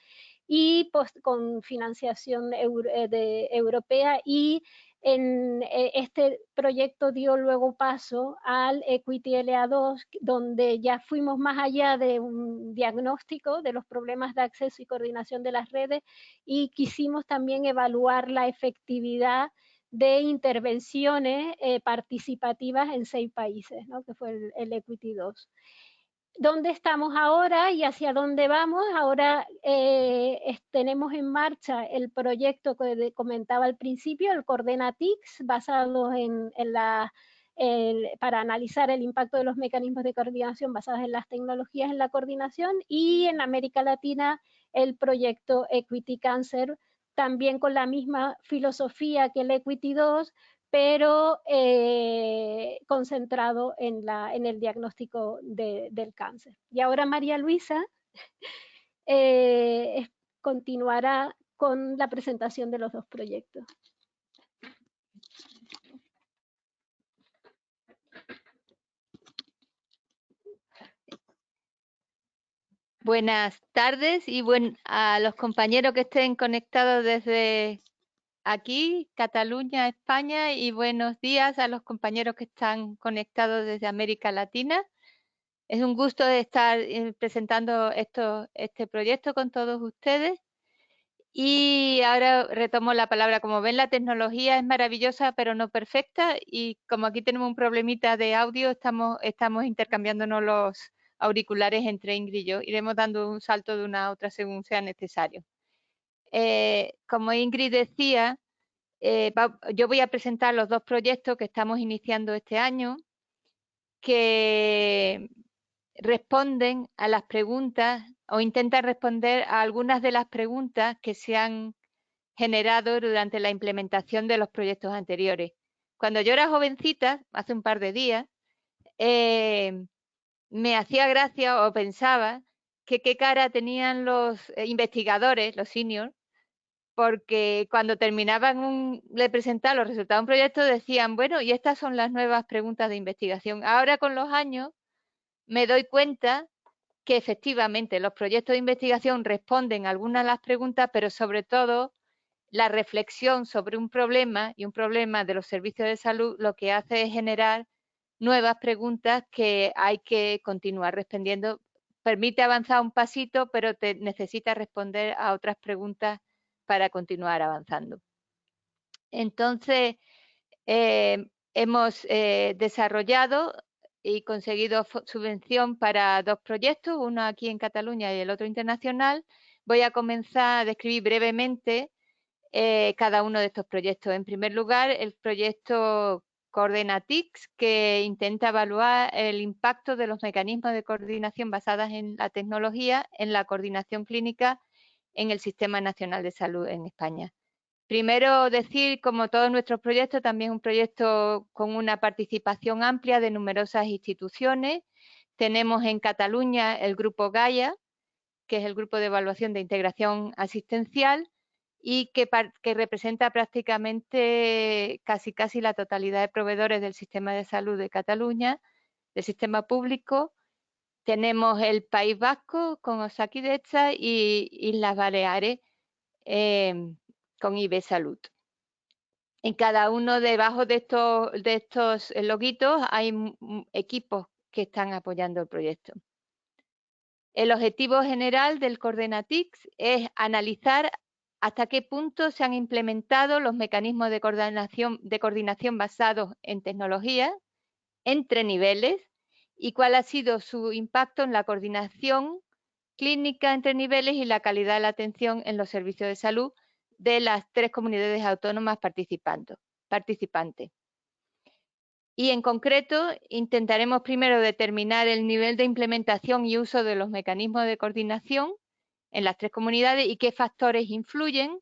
y con financiación europea, y este proyecto dio luego paso al Equity LA2, donde ya fuimos más allá de un diagnóstico de los problemas de acceso y coordinación de las redes, y quisimos también evaluar la efectividad de intervenciones participativas en 6 países, ¿no? Que fue el Equity 2. ¿Dónde estamos ahora y hacia dónde vamos? Ahora tenemos en marcha el proyecto que comentaba al principio, el Coordenatix, basado para analizar el impacto de los mecanismos de coordinación basados en las tecnologías en la coordinación, y en América Latina el proyecto Equity Cancer, también con la misma filosofía que el Equity 2, pero concentrado en el diagnóstico del cáncer. Y ahora María Luisa continuará con la presentación de los 2 proyectos. Buenas tardes y a los compañeros que estén conectados desde aquí, Cataluña, España, y buenos días a los compañeros que están conectados desde América Latina. Es un gusto estar presentando este proyecto con todos ustedes. Y ahora retomo la palabra. Como ven, la tecnología es maravillosa, pero no perfecta. Y como aquí tenemos un problemita de audio, estamos intercambiándonos los auriculares entre Ingrid y yo. Iremos dando un salto de una a otra según sea necesario. Como Ingrid decía, yo voy a presentar los 2 proyectos que estamos iniciando este año, que responden a las preguntas o intentan responder a algunas de las preguntas que se han generado durante la implementación de los proyectos anteriores. Cuando yo era jovencita, hace un par de días, me hacía gracia o pensaba que qué cara tenían los investigadores, los seniors, porque cuando terminaban de presentar los resultados de un proyecto decían, bueno, y estas son las nuevas preguntas de investigación. Ahora, con los años, me doy cuenta que efectivamente los proyectos de investigación responden a algunas de las preguntas, pero sobre todo la reflexión sobre un problema y un problema de los servicios de salud lo que hace es generar nuevas preguntas que hay que continuar respondiendo. Permite avanzar un pasito, pero necesita responder a otras preguntas para continuar avanzando. Entonces, hemos desarrollado y conseguido subvención para 2 proyectos, uno aquí en Cataluña y el otro internacional. Voy a comenzar a describir brevemente cada uno de estos proyectos. En primer lugar, el proyecto Coordenatix, que intenta evaluar el impacto de los mecanismos de coordinación basadas en la tecnología en la coordinación clínica en el Sistema Nacional de Salud en España. Primero decir, como todos nuestros proyectos, también un proyecto con una participación amplia de numerosas instituciones. Tenemos en Cataluña el Grupo Gaia, que es el Grupo de Evaluación de Integración Asistencial, y que representa prácticamente casi la totalidad de proveedores del sistema de salud de Cataluña, del sistema público. Tenemos el País Vasco con Osakidetza y Islas Baleares con IB Salud. En cada uno debajo de estos loguitos hay equipos que están apoyando el proyecto. El objetivo general del Coordenatix es analizar hasta qué punto se han implementado los mecanismos de coordinación basados en tecnología entre niveles y cuál ha sido su impacto en la coordinación clínica entre niveles y la calidad de la atención en los servicios de salud de las 3 comunidades autónomas participantes. Y en concreto, intentaremos primero determinar el nivel de implementación y uso de los mecanismos de coordinación en las 3 comunidades y qué factores influyen.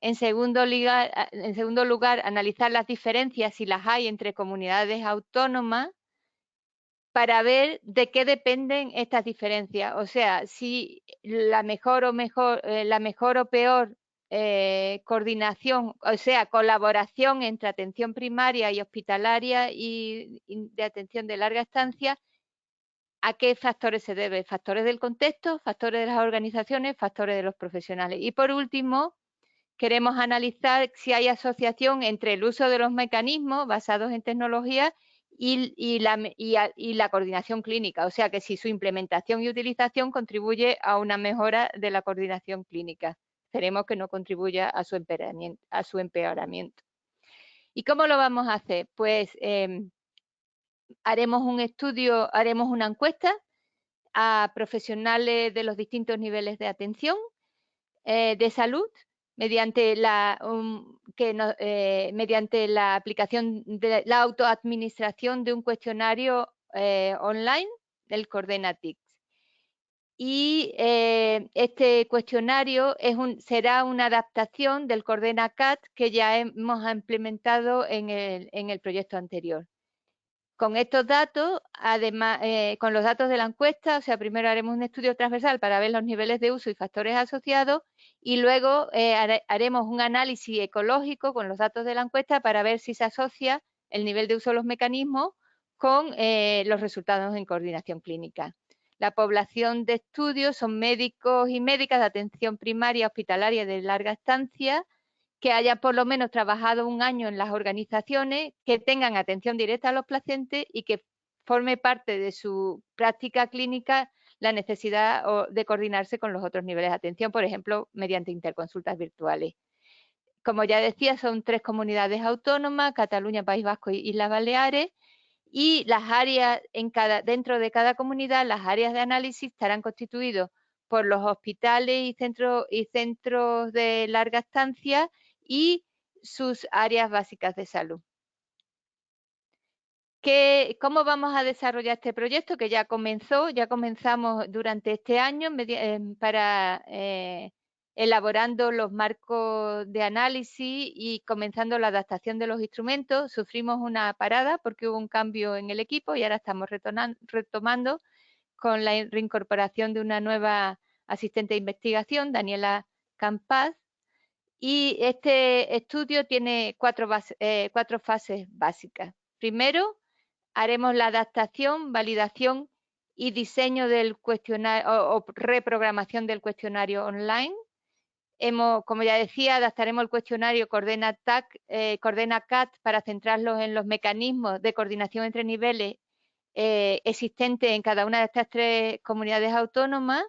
En segundo lugar, analizar las diferencias, si las hay, entre comunidades autónomas para ver de qué dependen estas diferencias. O sea, si la mejor o peor coordinación, o sea, colaboración entre atención primaria y hospitalaria y de atención de larga estancia, ¿a qué factores se debe? Factores del contexto, factores de las organizaciones, factores de los profesionales. Y por último, queremos analizar si hay asociación entre el uso de los mecanismos basados en tecnología y la coordinación clínica, o sea que si su implementación y utilización contribuye a una mejora de la coordinación clínica. Esperemos que no contribuya a su empeoramiento. ¿Y cómo lo vamos a hacer? Pues haremos una encuesta a profesionales de los distintos niveles de atención de salud mediante la aplicación de la autoadministración de un cuestionario online del Coordena-TICS. Y este cuestionario será una adaptación del Coordena-CAT que ya hemos implementado en el proyecto anterior. Con estos datos, además, con los datos de la encuesta, o sea, primero haremos un estudio transversal para ver los niveles de uso y factores asociados y luego haremos un análisis ecológico con los datos de la encuesta para ver si se asocia el nivel de uso de los mecanismos con los resultados en coordinación clínica. La población de estudio son médicos y médicas de atención primaria, hospitalaria de larga estancia, que hayan por lo menos trabajado un año en las organizaciones, que tengan atención directa a los pacientes y que forme parte de su práctica clínica la necesidad de coordinarse con los otros niveles de atención, por ejemplo, mediante interconsultas virtuales. Como ya decía, son 3 comunidades autónomas, Cataluña, País Vasco y Islas Baleares, y las áreas dentro de cada comunidad, las áreas de análisis estarán constituidos por los hospitales y centros de larga estancia y sus áreas básicas de salud. ¿Cómo vamos a desarrollar este proyecto? Que ya comenzamos durante este año para elaborando los marcos de análisis y comenzando la adaptación de los instrumentos. Sufrimos una parada porque hubo un cambio en el equipo y ahora estamos retomando con la reincorporación de una nueva asistente de investigación, Daniela Campaz. Y este estudio tiene 4 fases básicas. Primero, haremos la adaptación, validación y diseño del cuestionario o reprogramación del cuestionario online. Como ya decía, adaptaremos el cuestionario Coordena-CAT para centrarlos en los mecanismos de coordinación entre niveles existentes en cada una de estas 3 comunidades autónomas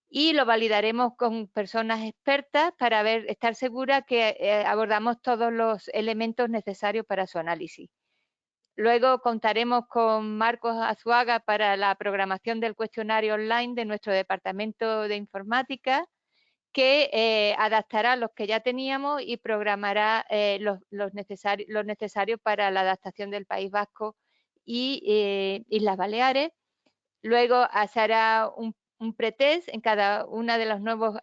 y lo validaremos con personas expertas para estar seguras que abordamos todos los elementos necesarios para su análisis. Luego contaremos con Marcos Azuaga para la programación del cuestionario online de nuestro departamento de informática, que adaptará los que ya teníamos y programará los necesarios para la adaptación del País Vasco y Islas Baleares. Luego se hará un pretest en cada una de las nuevas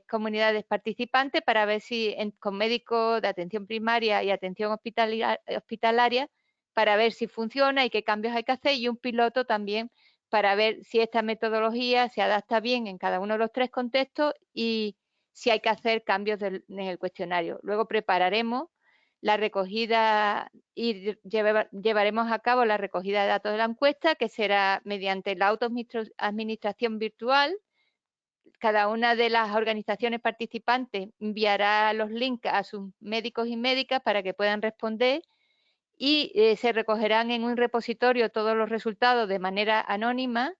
comunidades participantes para ver si con médicos de atención primaria y atención hospitalaria para ver si funciona y qué cambios hay que hacer, y un piloto también para ver si esta metodología se adapta bien en cada uno de los 3 contextos y si hay que hacer cambios en el cuestionario. Luego prepararemos la recogida y llevaremos a cabo la recogida de datos de la encuesta, que será mediante la autoadministración virtual. Cada una de las organizaciones participantes enviará los links a sus médicos y médicas para que puedan responder y se recogerán en un repositorio todos los resultados de manera anónima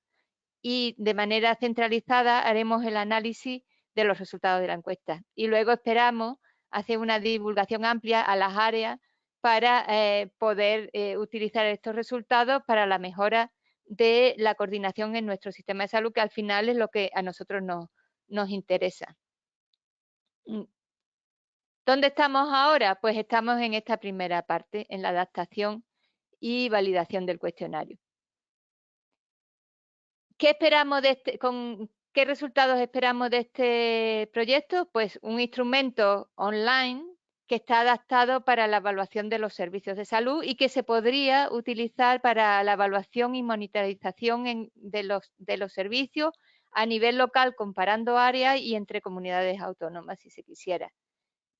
y de manera centralizada haremos el análisis de los resultados de la encuesta. Y luego esperamos hacer una divulgación amplia a las áreas para poder utilizar estos resultados para la mejora de la coordinación en nuestro sistema de salud, que al final es lo que a nosotros nos interesa. ¿Dónde estamos ahora? Pues estamos en esta primera parte, en la adaptación y validación del cuestionario. ¿Qué esperamos qué resultados esperamos de este proyecto? Pues un instrumento online que está adaptado para la evaluación de los servicios de salud y que se podría utilizar para la evaluación y monitorización de los servicios a nivel local, comparando áreas y entre comunidades autónomas, si se quisiera.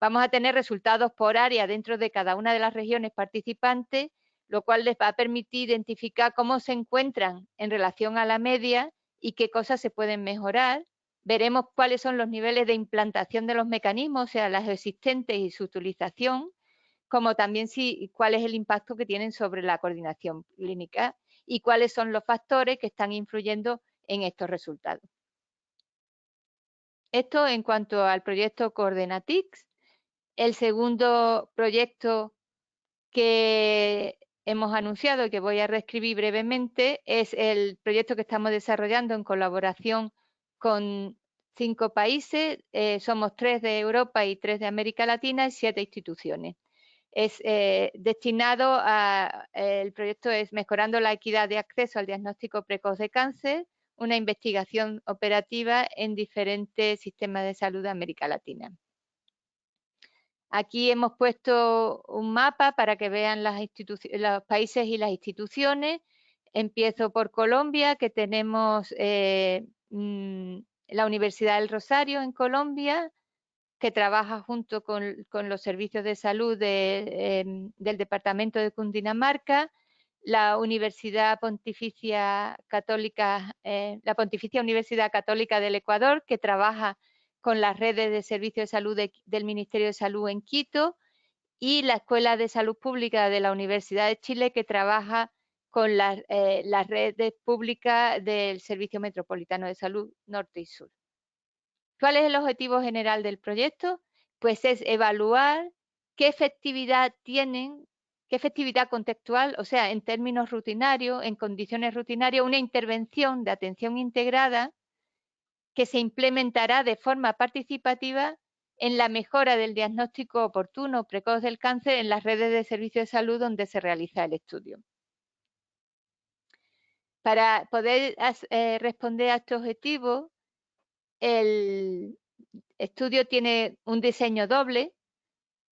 Vamos a tener resultados por área dentro de cada una de las regiones participantes, lo cual les va a permitir identificar cómo se encuentran en relación a la media y qué cosas se pueden mejorar. Veremos cuáles son los niveles de implantación de los mecanismos, o sea, las existentes y su utilización, como también cuál es el impacto que tienen sobre la coordinación clínica y cuáles son los factores que están influyendo en estos resultados. Esto en cuanto al proyecto Coordinatix. El segundo proyecto que hemos anunciado y que voy a reescribir brevemente es el proyecto que estamos desarrollando en colaboración con 5 países. Somos 3 de Europa y 3 de América Latina y 7 instituciones. Es destinado el proyecto es mejorando la equidad de acceso al diagnóstico precoz de cáncer, una investigación operativa en diferentes sistemas de salud de América Latina. Aquí hemos puesto un mapa para que vean los países y las instituciones. Empiezo por Colombia, que tenemos la Universidad del Rosario en Colombia, que trabaja junto con los servicios de salud del departamento de Cundinamarca, la Universidad Pontificia Católica, la Pontificia Universidad Católica del Ecuador, que trabaja con las redes de servicios de salud del Ministerio de Salud en Quito, y la Escuela de Salud Pública de la Universidad de Chile, que trabaja con las redes públicas del Servicio Metropolitano de Salud Norte y Sur. ¿Cuál es el objetivo general del proyecto? Pues es evaluar qué efectividad tienen, qué efectividad contextual, o sea, en términos rutinarios, en condiciones rutinarias, una intervención de atención integrada que se implementará de forma participativa en la mejora del diagnóstico oportuno precoz del cáncer en las redes de servicios de salud donde se realiza el estudio. Para poder responder a este objetivo, el estudio tiene un diseño doble.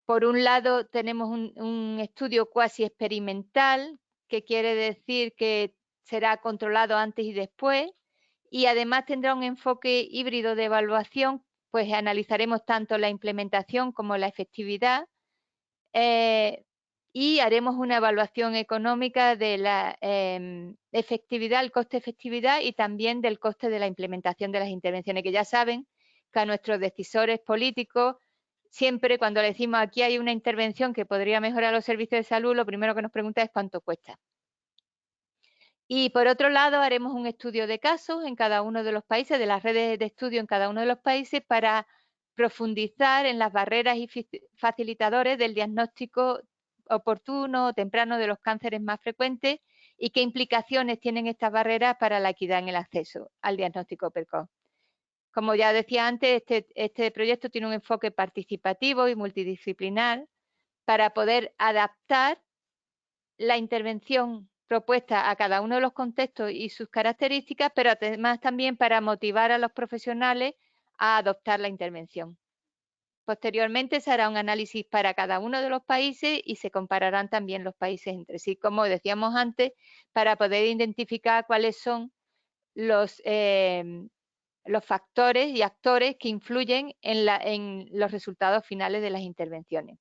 Por un lado, tenemos un estudio cuasi experimental, que quiere decir que será controlado antes y después, y además tendrá un enfoque híbrido de evaluación, pues analizaremos tanto la implementación como la efectividad, y haremos una evaluación económica de la efectividad, el coste-efectividad y también del coste de la implementación de las intervenciones, que ya saben que a nuestros decisores políticos, siempre cuando le decimos aquí hay una intervención que podría mejorar los servicios de salud, lo primero que nos pregunta es cuánto cuesta. Y por otro lado, haremos un estudio de casos en cada uno de los países, de las redes de estudio en cada uno de los países, para profundizar en las barreras y facilitadores del diagnóstico oportuno o temprano de los cánceres más frecuentes y qué implicaciones tienen estas barreras para la equidad en el acceso al diagnóstico precoz. Como ya decía antes, este proyecto tiene un enfoque participativo y multidisciplinar para poder adaptar la intervención propuesta a cada uno de los contextos y sus características, pero además también para motivar a los profesionales a adoptar la intervención. Posteriormente se hará un análisis para cada uno de los países y se compararán también los países entre sí, como decíamos antes, para poder identificar cuáles son los factores y actores que influyen en los resultados finales de las intervenciones.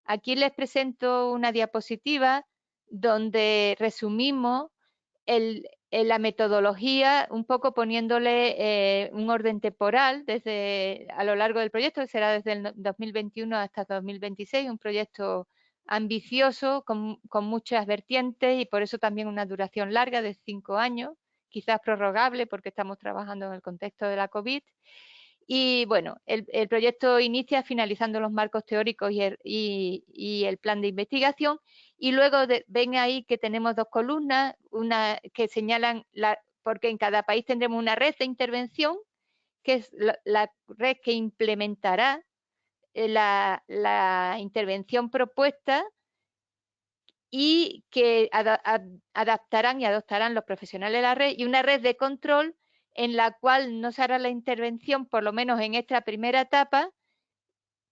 Aquí les presento una diapositiva donde resumimos la metodología, un poco poniéndole un orden temporal a lo largo del proyecto, que será desde el 2021 hasta 2026, un proyecto ambicioso con muchas vertientes y por eso también una duración larga de 5 años, quizás prorrogable porque estamos trabajando en el contexto de la COVID. Y bueno, el proyecto inicia finalizando los marcos teóricos y el plan de investigación. Y luego ven ahí que tenemos dos columnas, una que señalan, porque en cada país tendremos una red de intervención, que es la red que implementará la intervención propuesta y que adaptarán y adoptarán los profesionales de la red, y una red de control en la cual no se hará la intervención, por lo menos en esta primera etapa,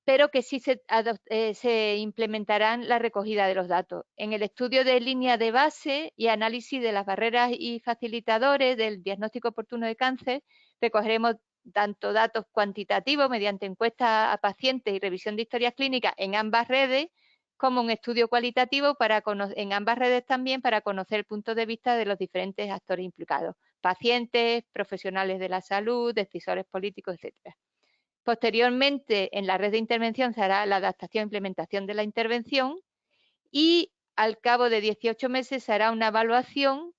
pero que sí se implementarán la recogida de los datos. En el estudio de línea de base y análisis de las barreras y facilitadores del diagnóstico oportuno de cáncer, recogeremos tanto datos cuantitativos mediante encuestas a pacientes y revisión de historias clínicas en ambas redes, como un estudio cualitativo en ambas redes también, para conocer el punto de vista de los diferentes actores implicados: pacientes, profesionales de la salud, decisores políticos, etcétera. Posteriormente, en la red de intervención se hará la adaptación e implementación de la intervención, y al cabo de 18 meses se hará una evaluación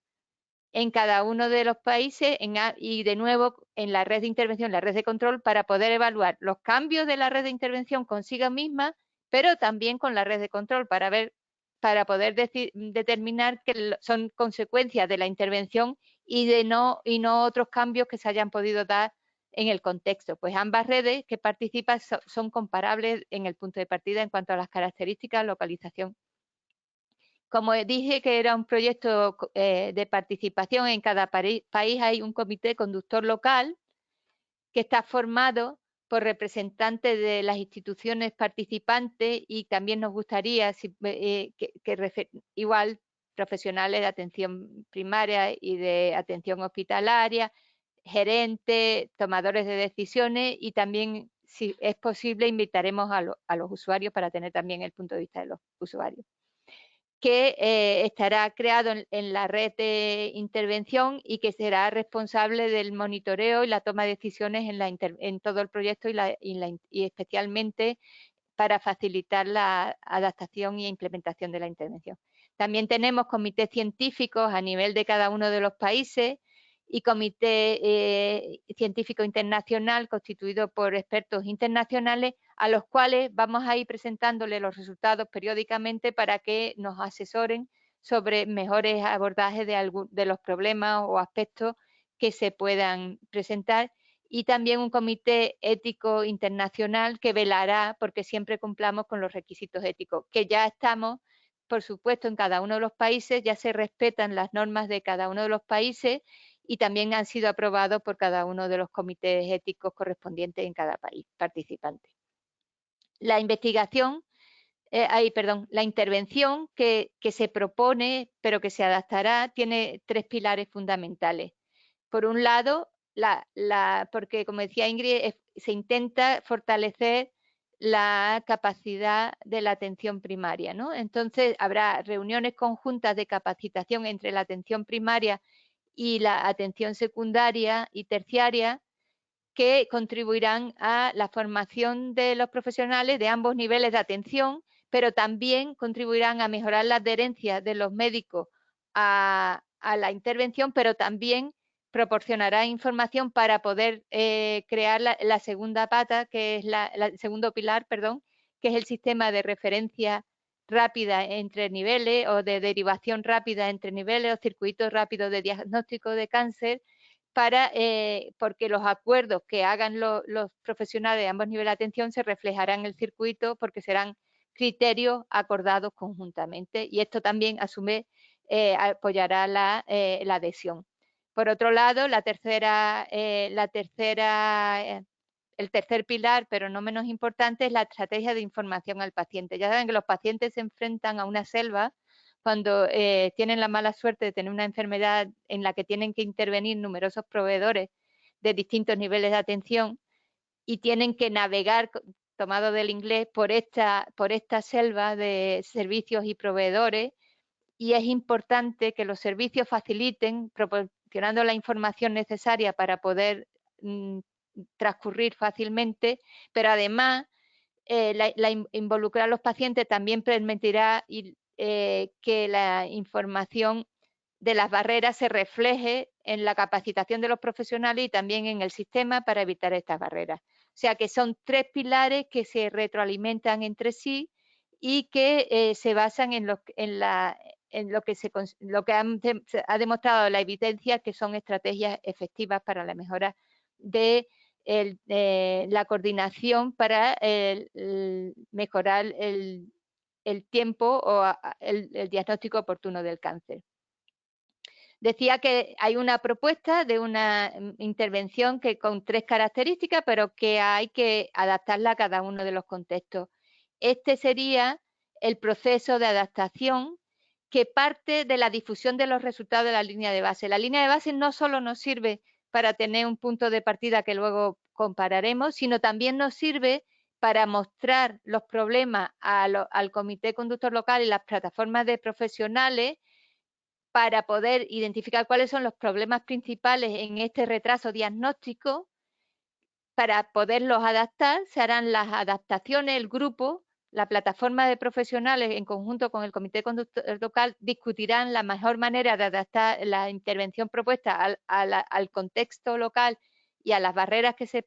en cada uno de los países y de nuevo en la red de intervención, la red de control, para poder evaluar los cambios de la red de intervención consigo misma, pero también con la red de control, para poder determinar que son consecuencias de la intervención y no otros cambios que se hayan podido dar en el contexto. Pues ambas redes que participan son comparables en el punto de partida en cuanto a las características, localización. Como dije que era un proyecto de participación, en cada país hay un comité conductor local que está formado por representantes de las instituciones participantes, y también nos gustaría igual profesionales de atención primaria y de atención hospitalaria, gerentes, tomadores de decisiones, y también, si es posible, invitaremos a los usuarios para tener también el punto de vista de los usuarios, que estará creado en la red de intervención y que será responsable del monitoreo y la toma de decisiones en todo el proyecto, y especialmente para facilitar la adaptación y implementación de la intervención. También tenemos comités científicos a nivel de cada uno de los países y comité científico internacional constituido por expertos internacionales, a los cuales vamos a ir presentándole los resultados periódicamente para que nos asesoren sobre mejores abordajes de los problemas o aspectos que se puedan presentar. Y también un comité ético internacional que velará porque siempre cumplamos con los requisitos éticos, que ya estamos, por supuesto, en cada uno de los países, ya se respetan las normas de cada uno de los países y también han sido aprobados por cada uno de los comités éticos correspondientes en cada país participante. La investigación, la intervención que se propone, pero que se adaptará, tiene tres pilares fundamentales. Por un lado, porque, como decía Ingrid, se intenta fortalecer la capacidad de la atención primaria, ¿no? Entonces, habrá reuniones conjuntas de capacitación entre la atención primaria y la atención secundaria y terciaria, que contribuirán a la formación de los profesionales de ambos niveles de atención, pero también contribuirán a mejorar la adherencia de los médicos a la intervención, pero también proporcionará información para poder crear la segunda pata, que es el segundo pilar, perdón, que es el sistema de referencia rápida entre niveles, o de derivación rápida entre niveles, o circuitos rápidos de diagnóstico de cáncer, porque los acuerdos que hagan los profesionales de ambos niveles de atención se reflejarán en el circuito, porque serán criterios acordados conjuntamente, y esto también, a su vez, apoyará la adhesión. Por otro lado, el tercer pilar, pero no menos importante, es la estrategia de información al paciente. Ya saben que los pacientes se enfrentan a una selva cuando tienen la mala suerte de tener una enfermedad en la que tienen que intervenir numerosos proveedores de distintos niveles de atención, y tienen que navegar, tomado del inglés, por esta selva de servicios y proveedores, y es importante que los servicios faciliten proporcionando la información necesaria para poder transcurrir fácilmente, pero además involucrar a los pacientes también permitirá que la información de las barreras se refleje en la capacitación de los profesionales y también en el sistema para evitar estas barreras. O sea que son 3 pilares que se retroalimentan entre sí y que se basan en lo que ha demostrado la evidencia, que son estrategias efectivas para la mejora de la coordinación para mejorar el tiempo o el diagnóstico oportuno del cáncer. Decía que hay una propuesta de una intervención que con 3 características, pero que hay que adaptarla a cada uno de los contextos. Este sería el proceso de adaptación que parte de la difusión de los resultados de la línea de base. La línea de base no solo nos sirve para tener un punto de partida que luego compararemos, sino también nos sirve para mostrar los problemas al comité conductor local y las plataformas de profesionales, para poder identificar cuáles son los problemas principales en este retraso diagnóstico. Para poderlos adaptar, se harán las adaptaciones, el grupo, la plataforma de profesionales en conjunto con el comité conductor local discutirán la mejor manera de adaptar la intervención propuesta al contexto local y a las barreras que se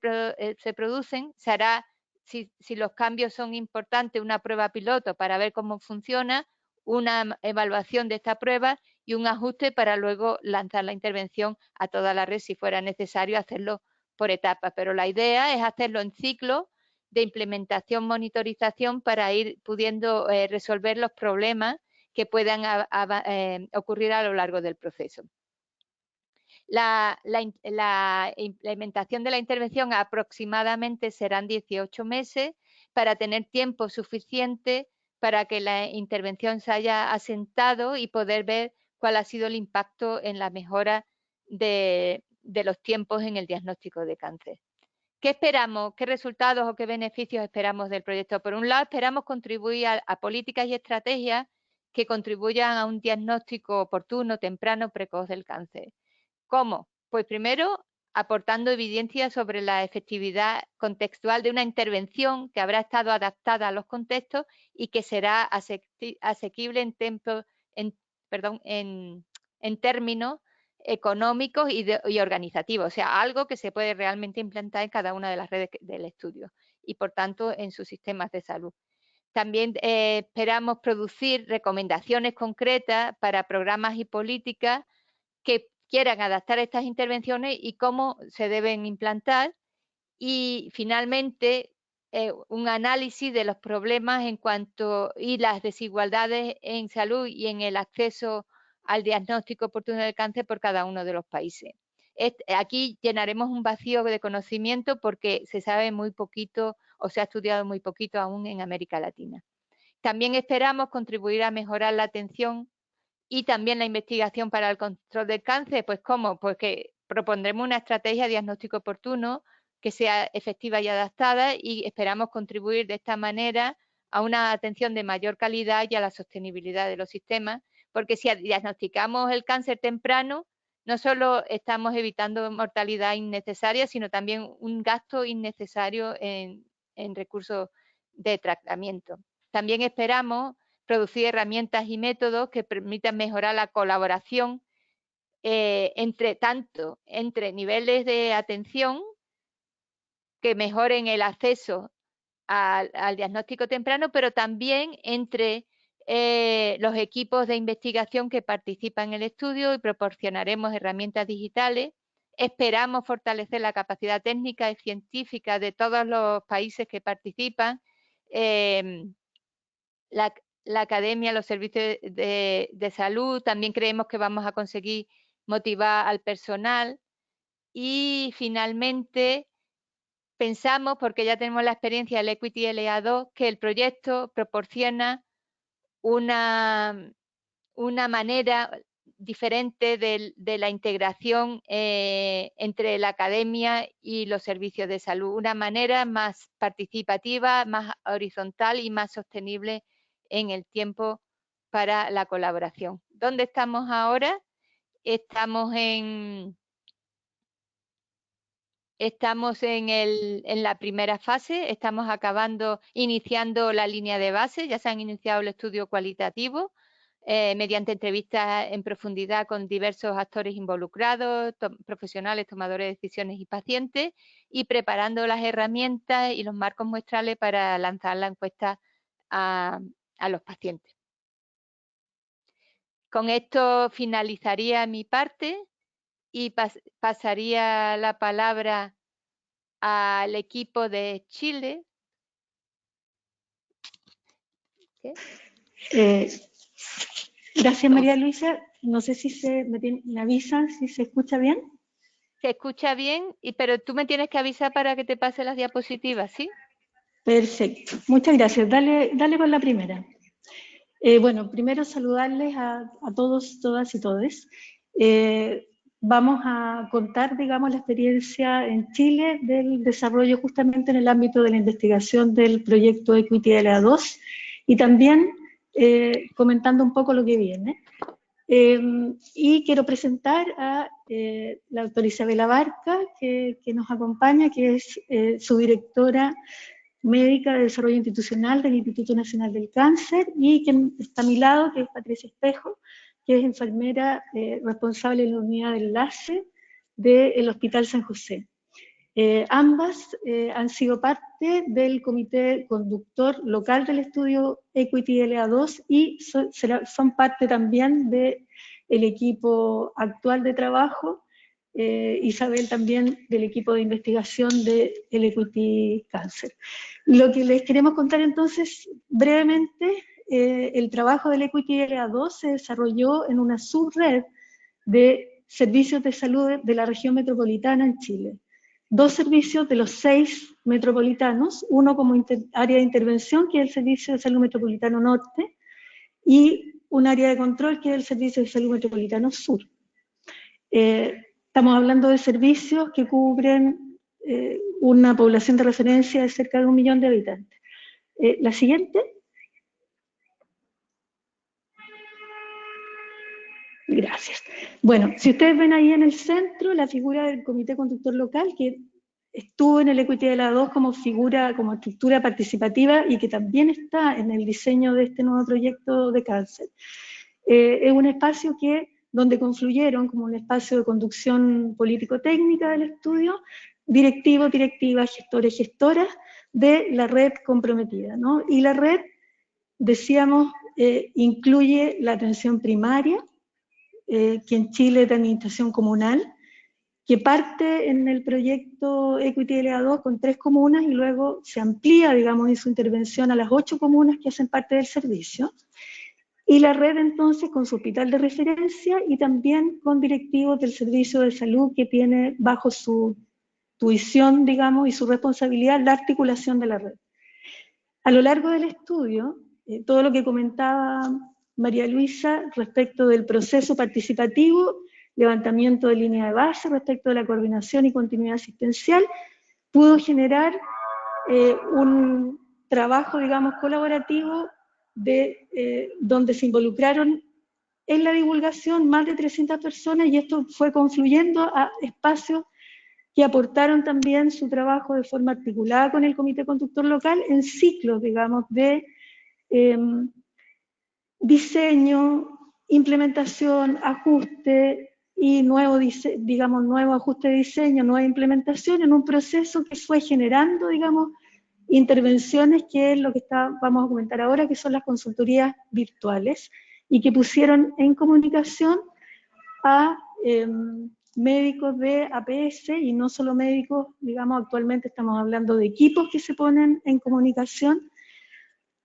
producen. Se hará, si los cambios son importantes, una prueba piloto para ver cómo funciona, una evaluación de esta prueba y un ajuste para luego lanzar la intervención a toda la red si fuera necesario hacerlo por etapas. Pero la idea es hacerlo en ciclo de implementación, monitorización, para ir pudiendo resolver los problemas que puedan ocurrir a lo largo del proceso. La implementación de la intervención aproximadamente serán 18 meses para tener tiempo suficiente para que la intervención se haya asentado y poder ver cuál ha sido el impacto en la mejora de los tiempos en el diagnóstico de cáncer. ¿Qué esperamos? ¿Qué resultados o qué beneficios esperamos del proyecto? Por un lado, esperamos contribuir a políticas y estrategias que contribuyan a un diagnóstico oportuno, temprano, precoz del cáncer. ¿Cómo? Pues primero, aportando evidencia sobre la efectividad contextual de una intervención que habrá estado adaptada a los contextos y que será asequible en términos económicos y organizativos, o sea, algo que se puede realmente implantar en cada una de las redes del estudio y, por tanto, en sus sistemas de salud. También esperamos producir recomendaciones concretas para programas y políticas que quieran adaptar estas intervenciones y cómo se deben implantar. Y, finalmente, un análisis de los problemas y las desigualdades en salud y en el acceso al diagnóstico oportuno del cáncer por cada uno de los países. Aquí llenaremos un vacío de conocimiento porque se sabe muy poquito o se ha estudiado muy poquito aún en América Latina. También esperamos contribuir a mejorar la atención y también la investigación para el control del cáncer. Pues ¿cómo? Pues que propondremos una estrategia de diagnóstico oportuno que sea efectiva y adaptada, y esperamos contribuir de esta manera a una atención de mayor calidad y a la sostenibilidad de los sistemas, porque si diagnosticamos el cáncer temprano, no solo estamos evitando mortalidad innecesaria, sino también un gasto innecesario en recursos de tratamiento. También esperamos producir herramientas y métodos que permitan mejorar la colaboración entre niveles de atención, que mejoren el acceso al diagnóstico temprano, pero también entre los equipos de investigación que participan en el estudio, y proporcionaremos herramientas digitales. Esperamos fortalecer la capacidad técnica y científica de todos los países que participan, la academia, los servicios de salud. También creemos que vamos a conseguir motivar al personal. Y finalmente, pensamos, porque ya tenemos la experiencia del Equity LA2, que el proyecto proporciona una manera diferente de la integración entre la academia y los servicios de salud, una manera más participativa, más horizontal y más sostenible en el tiempo para la colaboración. ¿Dónde estamos ahora? Estamos en la primera fase, estamos iniciando la línea de base, ya se han iniciado el estudio cualitativo. mediante entrevistas en profundidad con diversos actores involucrados, profesionales, tomadores de decisiones y pacientes, y preparando las herramientas y los marcos muestrales para lanzar la encuesta a los pacientes. Con esto finalizaría mi parte y pasaría la palabra al equipo de Chile. Gracias, María Luisa. No sé si me avisan si se escucha bien. Se escucha bien, pero tú me tienes que avisar para que te pase las diapositivas, ¿sí? Perfecto. Muchas gracias. Dale con la primera. Bueno, primero saludarles a todos, todas y todes. Vamos a contar, digamos, la experiencia en Chile del desarrollo justamente en el ámbito de la investigación del proyecto Equity LA2 y también comentando un poco lo que viene. Y quiero presentar a la doctora Isabela Barca, que nos acompaña, que es subdirectora médica de desarrollo institucional del Instituto Nacional del Cáncer, y quien está a mi lado, que es Patricia Espejo, que es enfermera responsable de la unidad de enlace del Hospital San José. Ambas han sido parte del comité conductor local del estudio Equity LA2 y son parte también del equipo actual de trabajo, Isabel también del equipo de investigación del Equity Cáncer. Lo que les queremos contar entonces brevemente, el trabajo del Equity LA2 se desarrolló en una subred de servicios de salud de la región metropolitana en Chile. 2 servicios de los 6 metropolitanos, uno como área de intervención, que es el Servicio de Salud Metropolitano Norte, y un área de control, que es el Servicio de Salud Metropolitano Sur. Estamos hablando de servicios que cubren una población de referencia de cerca de 1 millón de habitantes. La siguiente. Gracias. Bueno, si ustedes ven ahí en el centro la figura del comité conductor local, que estuvo en el Equity LA2 como figura, como estructura participativa y que también está en el diseño de este nuevo proyecto de cáncer. Es un espacio donde confluyeron como un espacio de conducción político-técnica del estudio, directivos, directivas, gestores, gestoras de la red comprometida, ¿no? Y la red, decíamos, incluye la atención primaria, que en Chile es de administración comunal, que parte en el proyecto Equity LA2 con 3 comunas y luego se amplía, digamos, en su intervención a las 8 comunas que hacen parte del servicio. Y la red entonces con su hospital de referencia y también con directivos del servicio de salud que tiene bajo su visión, digamos, y su responsabilidad la articulación de la red. A lo largo del estudio, todo lo que comentaba María Luisa respecto del proceso participativo, levantamiento de línea de base respecto de la coordinación y continuidad asistencial, pudo generar un trabajo, digamos, colaborativo donde se involucraron en la divulgación más de 300 personas y esto fue confluyendo a espacios que aportaron también su trabajo de forma articulada con el comité conductor local en ciclos, digamos, de diseño, implementación, ajuste y nuevo ajuste de diseño, nueva implementación en un proceso que fue generando, digamos, intervenciones, que es lo que vamos a comentar ahora, que son las consultorías virtuales, y que pusieron en comunicación a médicos de APS, y no solo médicos, digamos, actualmente estamos hablando de equipos que se ponen en comunicación,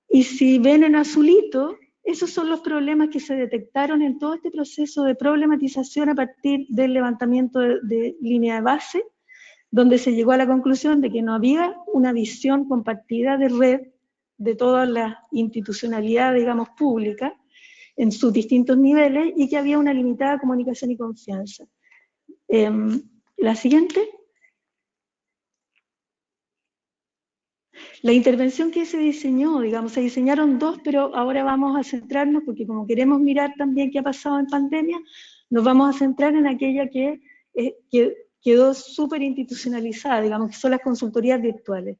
y si ven en azulito, esos son los problemas que se detectaron en todo este proceso de problematización a partir del levantamiento de línea de base, donde se llegó a la conclusión de que no había una visión compartida de red de toda la institucionalidad, digamos, pública, en sus distintos niveles, y que había una limitada comunicación y confianza. La siguiente. La intervención que se diseñó, digamos, se diseñaron 2, pero ahora vamos a centrarnos, porque como queremos mirar también qué ha pasado en pandemia, nos vamos a centrar en aquella que quedó súper institucionalizada, digamos, que son las consultorías virtuales.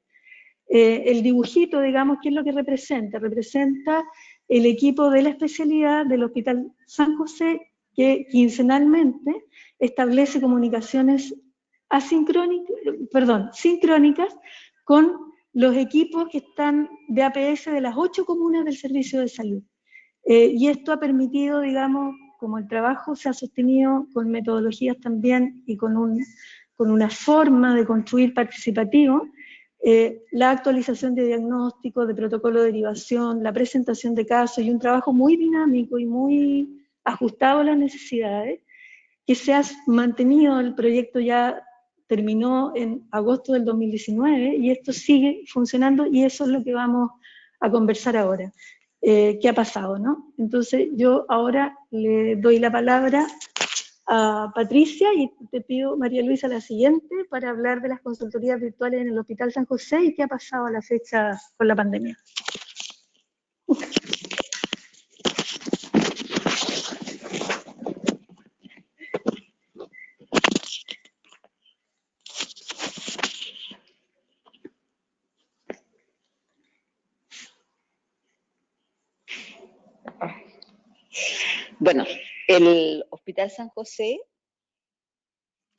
El dibujito, digamos, ¿qué es lo que representa? Representa el equipo de la especialidad del Hospital San José, que quincenalmente establece comunicaciones sincrónicas con los equipos que están de APS de las 8 comunas del servicio de salud. Y esto ha permitido, digamos, como el trabajo se ha sostenido con metodologías también y con una forma de construir participativo, la actualización de diagnósticos, de protocolo de derivación, la presentación de casos y un trabajo muy dinámico y muy ajustado a las necesidades, que se ha mantenido. El proyecto ya terminó en agosto del 2019 y esto sigue funcionando, y eso es lo que vamos a conversar ahora. ¿Qué ha pasado, no? Entonces yo ahora le doy la palabra a Patricia y te pido, María Luisa, la siguiente para hablar de las consultorías virtuales en el Hospital San José y qué ha pasado a la fecha con la pandemia. Bueno, el Hospital San José,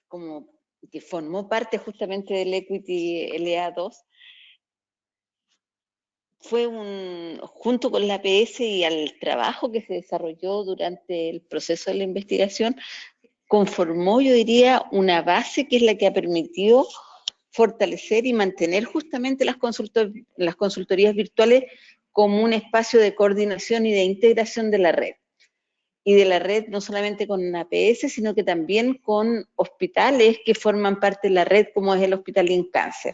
como que formó parte justamente del Equity LA2, fue junto con la APS y al trabajo que se desarrolló durante el proceso de la investigación, conformó, yo diría, una base que es la que ha permitido fortalecer y mantener justamente las consultorías virtuales como un espacio de coordinación y de integración de la red. Y de la red no solamente con APS, sino que también con hospitales que forman parte de la red, como es el Hospital INCáncer.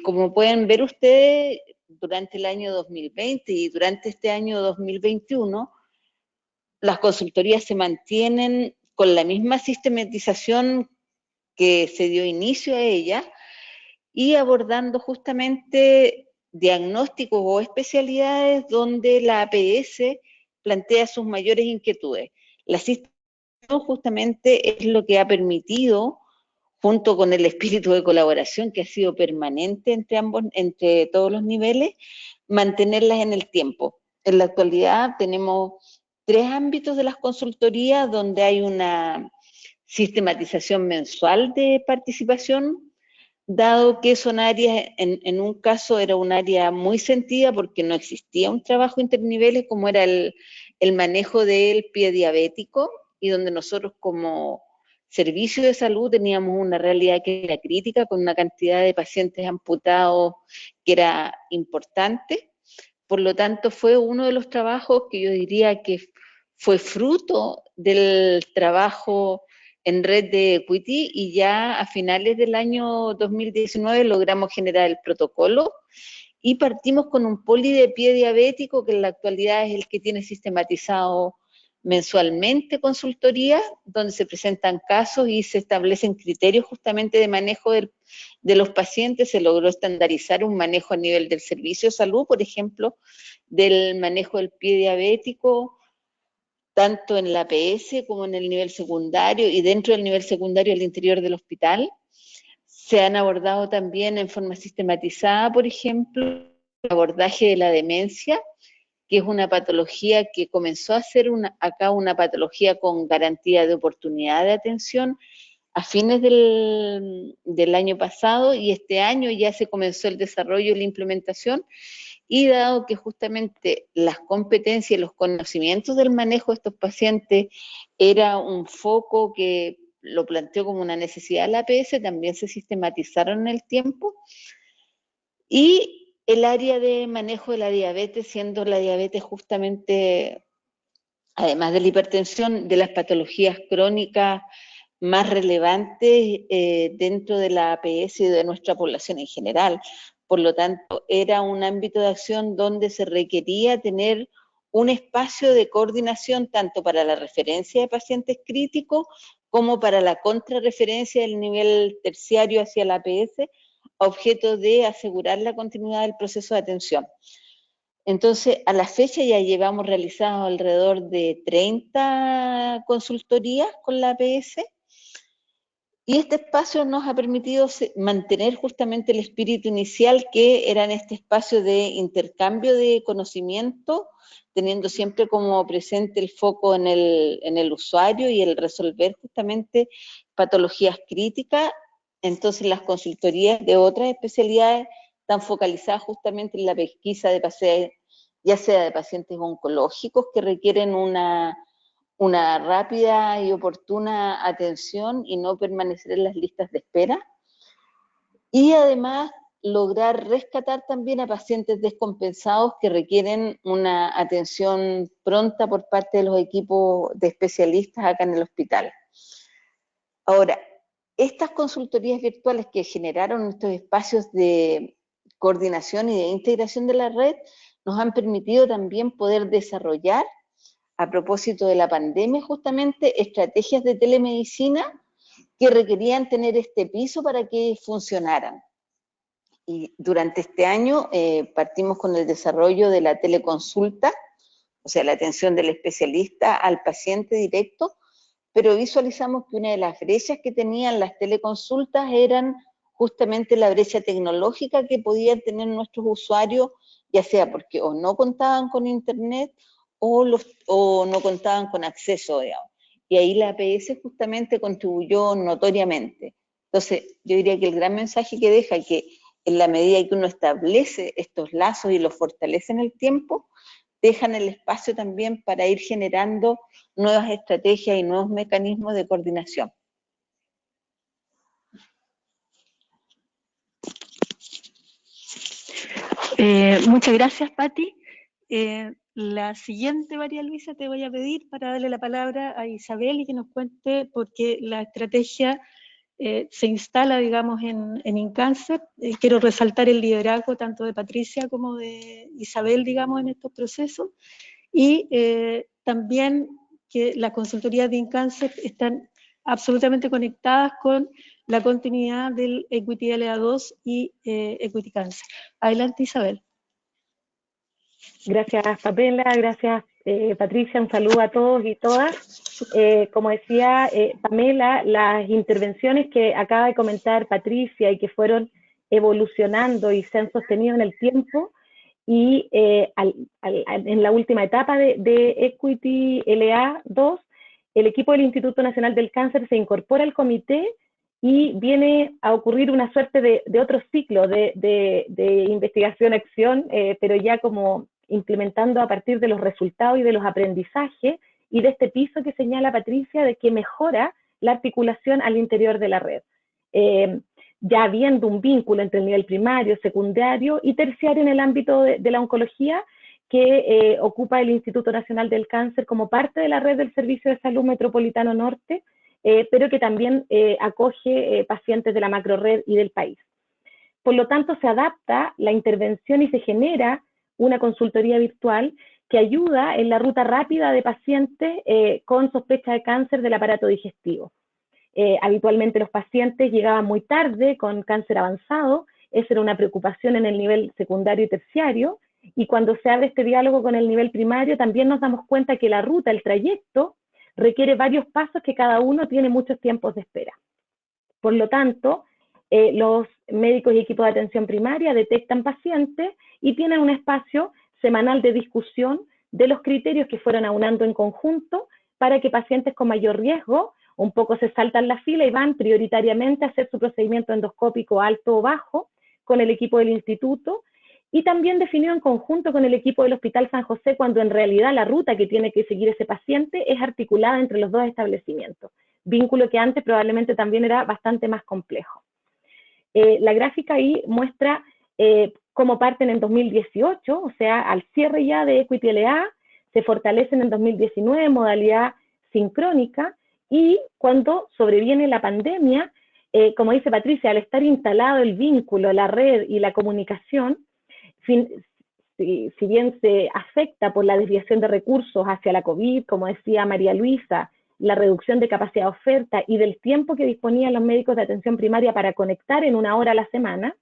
Como pueden ver ustedes, durante el año 2020 y durante este año 2021, las consultorías se mantienen con la misma sistematización que se dio inicio a ella y abordando justamente diagnósticos o especialidades donde la APS plantea sus mayores inquietudes. La sistematización justamente es lo que ha permitido, junto con el espíritu de colaboración que ha sido permanente entre todos los niveles, mantenerlas en el tiempo. En la actualidad tenemos 3 ámbitos de las consultorías donde hay una sistematización mensual de participación, dado que son áreas, en un caso era un área muy sentida porque no existía un trabajo interniveles como era el manejo del pie diabético, y donde nosotros como servicio de salud teníamos una realidad que era crítica, con una cantidad de pacientes amputados que era importante. Por lo tanto, fue uno de los trabajos que yo diría que fue fruto del trabajo en red de Equity, y ya a finales del año 2019 logramos generar el protocolo y partimos con un poli de pie diabético que en la actualidad es el que tiene sistematizado mensualmente consultoría, donde se presentan casos y se establecen criterios justamente de manejo de los pacientes. Se logró estandarizar un manejo a nivel del servicio de salud, por ejemplo, del manejo del pie diabético, tanto en la APS como en el nivel secundario y dentro del nivel secundario al interior del hospital. Se han abordado también en forma sistematizada, por ejemplo, el abordaje de la demencia, que es una patología que comenzó a ser acá una patología con garantía de oportunidad de atención a fines del año pasado, y este año ya se comenzó el desarrollo y la implementación. Y dado que justamente las competencias y los conocimientos del manejo de estos pacientes era un foco que lo planteó como una necesidad de la APS, también se sistematizaron en el tiempo. Y el área de manejo de la diabetes, siendo la diabetes justamente, además de la hipertensión, de las patologías crónicas más relevantes dentro de la APS y de nuestra población en general. Por lo tanto, era un ámbito de acción donde se requería tener un espacio de coordinación tanto para la referencia de pacientes críticos como para la contrarreferencia del nivel terciario hacia la APS, a objeto de asegurar la continuidad del proceso de atención. Entonces, a la fecha ya llevamos realizados alrededor de 30 consultorías con la APS, Y este espacio nos ha permitido mantener justamente el espíritu inicial, que era en este espacio de intercambio de conocimiento, teniendo siempre como presente el foco en el usuario y el resolver justamente patologías críticas. Entonces las consultorías de otras especialidades están focalizadas justamente en la pesquisa de pacientes, ya sea de pacientes oncológicos que requieren una rápida y oportuna atención y no permanecer en las listas de espera. Y además lograr rescatar también a pacientes descompensados que requieren una atención pronta por parte de los equipos de especialistas acá en el hospital. Ahora, estas consultorías virtuales que generaron estos espacios de coordinación y de integración de la red nos han permitido también poder desarrollar, a propósito de la pandemia justamente, estrategias de telemedicina que requerían tener este piso para que funcionaran. Y durante este año partimos con el desarrollo de la teleconsulta, o sea, la atención del especialista al paciente directo, pero visualizamos que una de las brechas que tenían las teleconsultas eran justamente la brecha tecnológica que podían tener nuestros usuarios, ya sea porque o no contaban con internet o no contaban con acceso, digamos. Y ahí la APS justamente contribuyó notoriamente. Entonces, yo diría que el gran mensaje que deja es que en la medida que uno establece estos lazos y los fortalece en el tiempo, dejan el espacio también para ir generando nuevas estrategias y nuevos mecanismos de coordinación. Muchas gracias, Pati. La siguiente, María Luisa, te voy a pedir para darle la palabra a Isabel y que nos cuente por qué la estrategia se instala, digamos, en Incáncer. Quiero resaltar el liderazgo tanto de Patricia como de Isabel, digamos, en estos procesos. Y también que las consultorías de Incáncer están absolutamente conectadas con la continuidad del Equity LA2 y Equity Cancer. Adelante, Isabel. Gracias, Pamela, gracias, Patricia, un saludo a todos y todas. Como decía Pamela, las intervenciones que acaba de comentar Patricia y que fueron evolucionando y se han sostenido en el tiempo, y en la última etapa de Equity LA2, el equipo del Instituto Nacional del Cáncer se incorpora al comité y viene a ocurrir una suerte de otro ciclo de investigación-acción, pero ya como implementando a partir de los resultados y de los aprendizajes y de este piso que señala Patricia de que mejora la articulación al interior de la red. Ya habiendo un vínculo entre el nivel primario, secundario y terciario en el ámbito de la oncología que ocupa el Instituto Nacional del Cáncer como parte de la red del Servicio de Salud Metropolitano Norte, pero que también acoge pacientes de la macrored y del país. Por lo tanto, se adapta la intervención y se genera una consultoría virtual que ayuda en la ruta rápida de pacientes con sospecha de cáncer del aparato digestivo. Habitualmente los pacientes llegaban muy tarde con cáncer avanzado, esa era una preocupación en el nivel secundario y terciario, y cuando se abre este diálogo con el nivel primario también nos damos cuenta que la ruta, el trayecto, requiere varios pasos que cada uno tiene muchos tiempos de espera. Por lo tanto, los médicos y equipos de atención primaria detectan pacientes y tienen un espacio semanal de discusión de los criterios que fueron aunando en conjunto para que pacientes con mayor riesgo un poco se saltan la fila y van prioritariamente a hacer su procedimiento endoscópico alto o bajo con el equipo del instituto, y también definido en conjunto con el equipo del Hospital San José cuando en realidad la ruta que tiene que seguir ese paciente es articulada entre los dos establecimientos, vínculo que antes probablemente también era bastante más complejo. La gráfica ahí muestra cómo parten en 2018, o sea, al cierre ya de Equity LA, se fortalecen en 2019 en modalidad sincrónica, y cuando sobreviene la pandemia, como dice Patricia, al estar instalado el vínculo, la red y la comunicación, si bien se afecta por la desviación de recursos hacia la COVID, como decía María Luisa, la reducción de capacidad de oferta y del tiempo que disponían los médicos de atención primaria para conectar en 1 hora a la semana,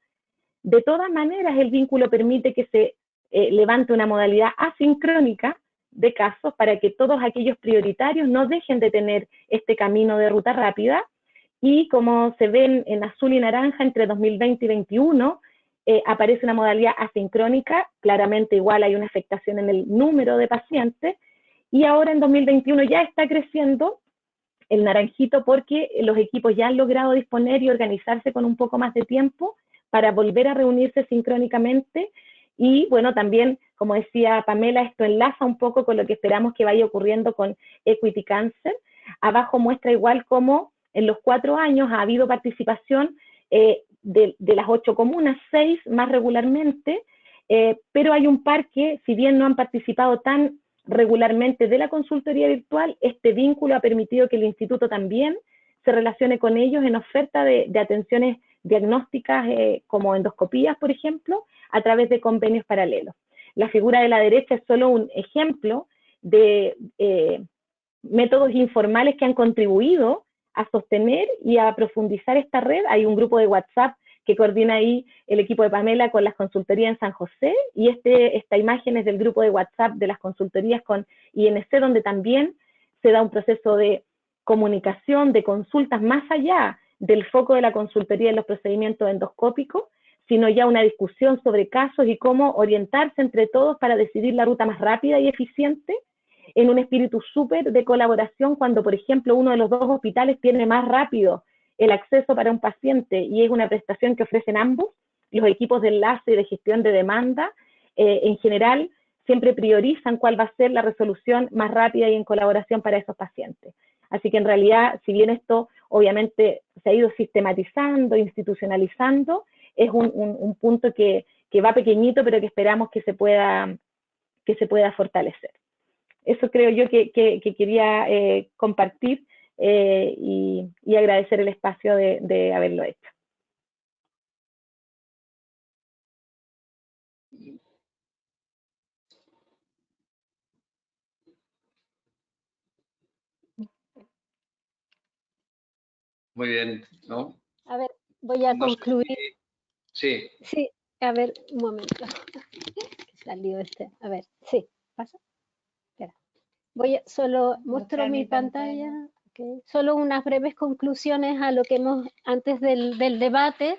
de todas maneras el vínculo permite que se levante una modalidad asincrónica de casos para que todos aquellos prioritarios no dejen de tener este camino de ruta rápida y como se ven en azul y naranja entre 2020 y 2021, aparece una modalidad asincrónica, claramente igual hay una afectación en el número de pacientes, y ahora en 2021 ya está creciendo el naranjito porque los equipos ya han logrado disponer y organizarse con un poco más de tiempo para volver a reunirse sincrónicamente. Y bueno, también, como decía Pamela, esto enlaza un poco con lo que esperamos que vaya ocurriendo con Equity Cancer. Abajo muestra igual cómo en los 4 años ha habido participación de las 8 comunas, 6 más regularmente, pero hay un par que, si bien no han participado tan regularmente de la consultoría virtual, este vínculo ha permitido que el instituto también se relacione con ellos en oferta de atenciones diagnósticas como endoscopías, por ejemplo, a través de convenios paralelos. La figura de la derecha es solo un ejemplo de métodos informales que han contribuido a sostener y a profundizar esta red. Hay un grupo de WhatsApp que coordina ahí el equipo de Pamela con las consultorías en San José, y esta imagen es del grupo de WhatsApp de las consultorías con INC, donde también se da un proceso de comunicación, de consultas más allá del foco de la consultoría en los procedimientos endoscópicos, sino ya una discusión sobre casos y cómo orientarse entre todos para decidir la ruta más rápida y eficiente, en un espíritu súper de colaboración, cuando, por ejemplo, uno de los 2 hospitales tiene más rápido el acceso para un paciente y es una prestación que ofrecen ambos. Los equipos de enlace y de gestión de demanda, en general, siempre priorizan cuál va a ser la resolución más rápida y en colaboración para esos pacientes. Así que en realidad, si bien esto obviamente se ha ido sistematizando, institucionalizando, es un punto que va pequeñito, pero que esperamos que se pueda fortalecer. Eso creo yo que quería compartir y agradecer el espacio de haberlo hecho. Muy bien, ¿no? A ver, voy a concluir. Sí. Sí, a ver, un momento. Salió este. A ver, sí, pasa. Espera. Solo muestro mi pantalla. Okay. Solo unas breves conclusiones a lo que hemos antes del debate.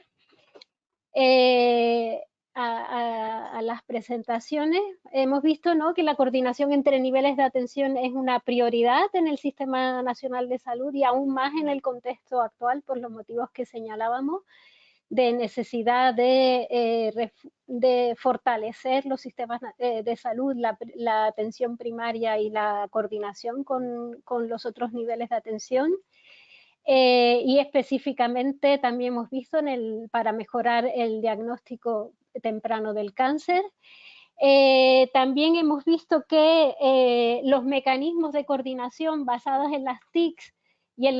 A las presentaciones, hemos visto, ¿no?, que la coordinación entre niveles de atención es una prioridad en el Sistema Nacional de Salud y aún más en el contexto actual por los motivos que señalábamos, de necesidad de fortalecer los sistemas de salud, la atención primaria y la coordinación con los otros niveles de atención. Y específicamente también hemos visto para mejorar el diagnóstico temprano del cáncer. También hemos visto que los mecanismos de coordinación basados en las TICs y en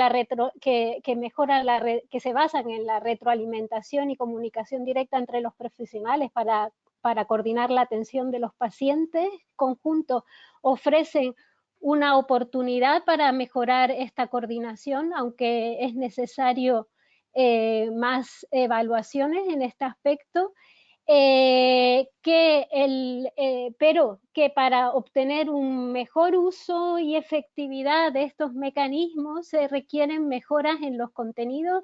que se basan en la retroalimentación y comunicación directa entre los profesionales para coordinar la atención de los pacientes conjuntos, ofrecen una oportunidad para mejorar esta coordinación, aunque es necesario más evaluaciones en este aspecto. Pero que para obtener un mejor uso y efectividad de estos mecanismos se requieren mejoras en los contenidos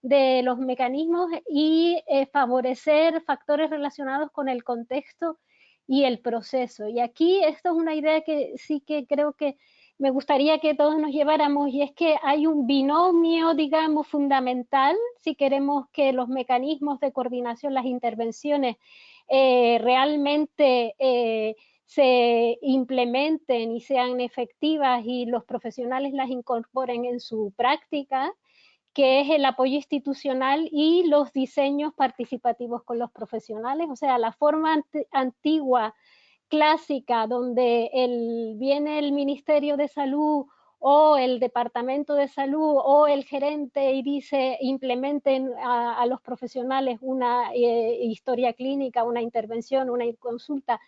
de los mecanismos y favorecer factores relacionados con el contexto y el proceso. Y aquí esto es una idea que sí que creo que me gustaría que todos nos lleváramos, y es que hay un binomio, digamos, fundamental si queremos que los mecanismos de coordinación, las intervenciones realmente se implementen y sean efectivas y los profesionales las incorporen en su práctica, que es el apoyo institucional y los diseños participativos con los profesionales. O sea, la forma antigua, clásica, donde viene el Ministerio de Salud o el Departamento de Salud o el gerente y dice implementen a los profesionales una historia clínica, una intervención, una consulta,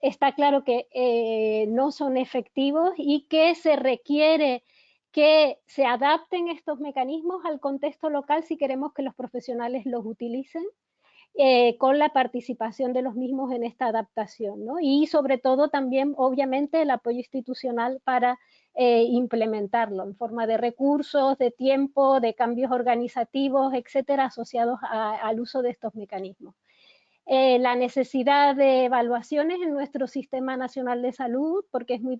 está claro que no son efectivos y que se requiere que se adapten estos mecanismos al contexto local si queremos que los profesionales los utilicen, con la participación de los mismos en esta adaptación, ¿no? Y sobre todo también, obviamente, el apoyo institucional para implementarlo en forma de recursos, de tiempo, de cambios organizativos, etcétera, asociados al uso de estos mecanismos. La necesidad de evaluaciones en nuestro Sistema Nacional de Salud, porque no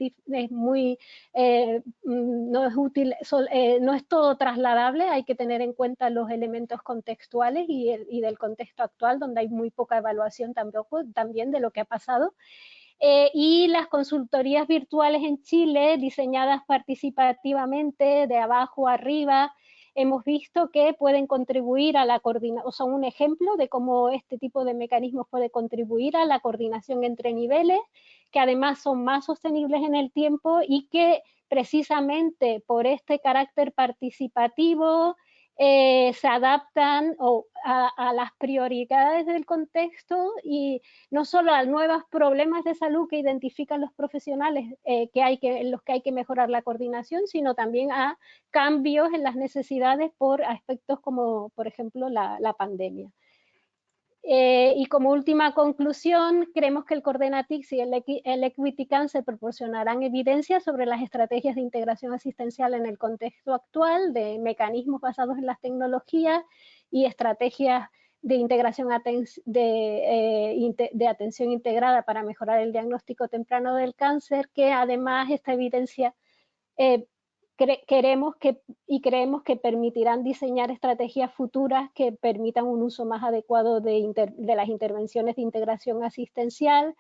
es útil, no es todo trasladable, hay que tener en cuenta los elementos contextuales y del contexto actual, donde hay muy poca evaluación también de lo que ha pasado. Y las consultorías virtuales en Chile, diseñadas participativamente, de abajo a arriba, hemos visto que pueden contribuir a la coordinación, o sea, un ejemplo de cómo este tipo de mecanismos puede contribuir a la coordinación entre niveles, que además son más sostenibles en el tiempo y que precisamente por este carácter participativo se adaptan a las prioridades del contexto y no solo a nuevos problemas de salud que identifican los profesionales en los que hay que mejorar la coordinación, sino también a cambios en las necesidades por aspectos como, por ejemplo, la pandemia. Y como última conclusión, creemos que el Coordenatix y el Equity Cancer proporcionarán evidencia sobre las estrategias de integración asistencial en el contexto actual, de mecanismos basados en las tecnologías y estrategias de integración de atención integrada para mejorar el diagnóstico temprano del cáncer, que además esta evidencia creemos que permitirán diseñar estrategias futuras que permitan un uso más adecuado de las intervenciones de integración asistencial,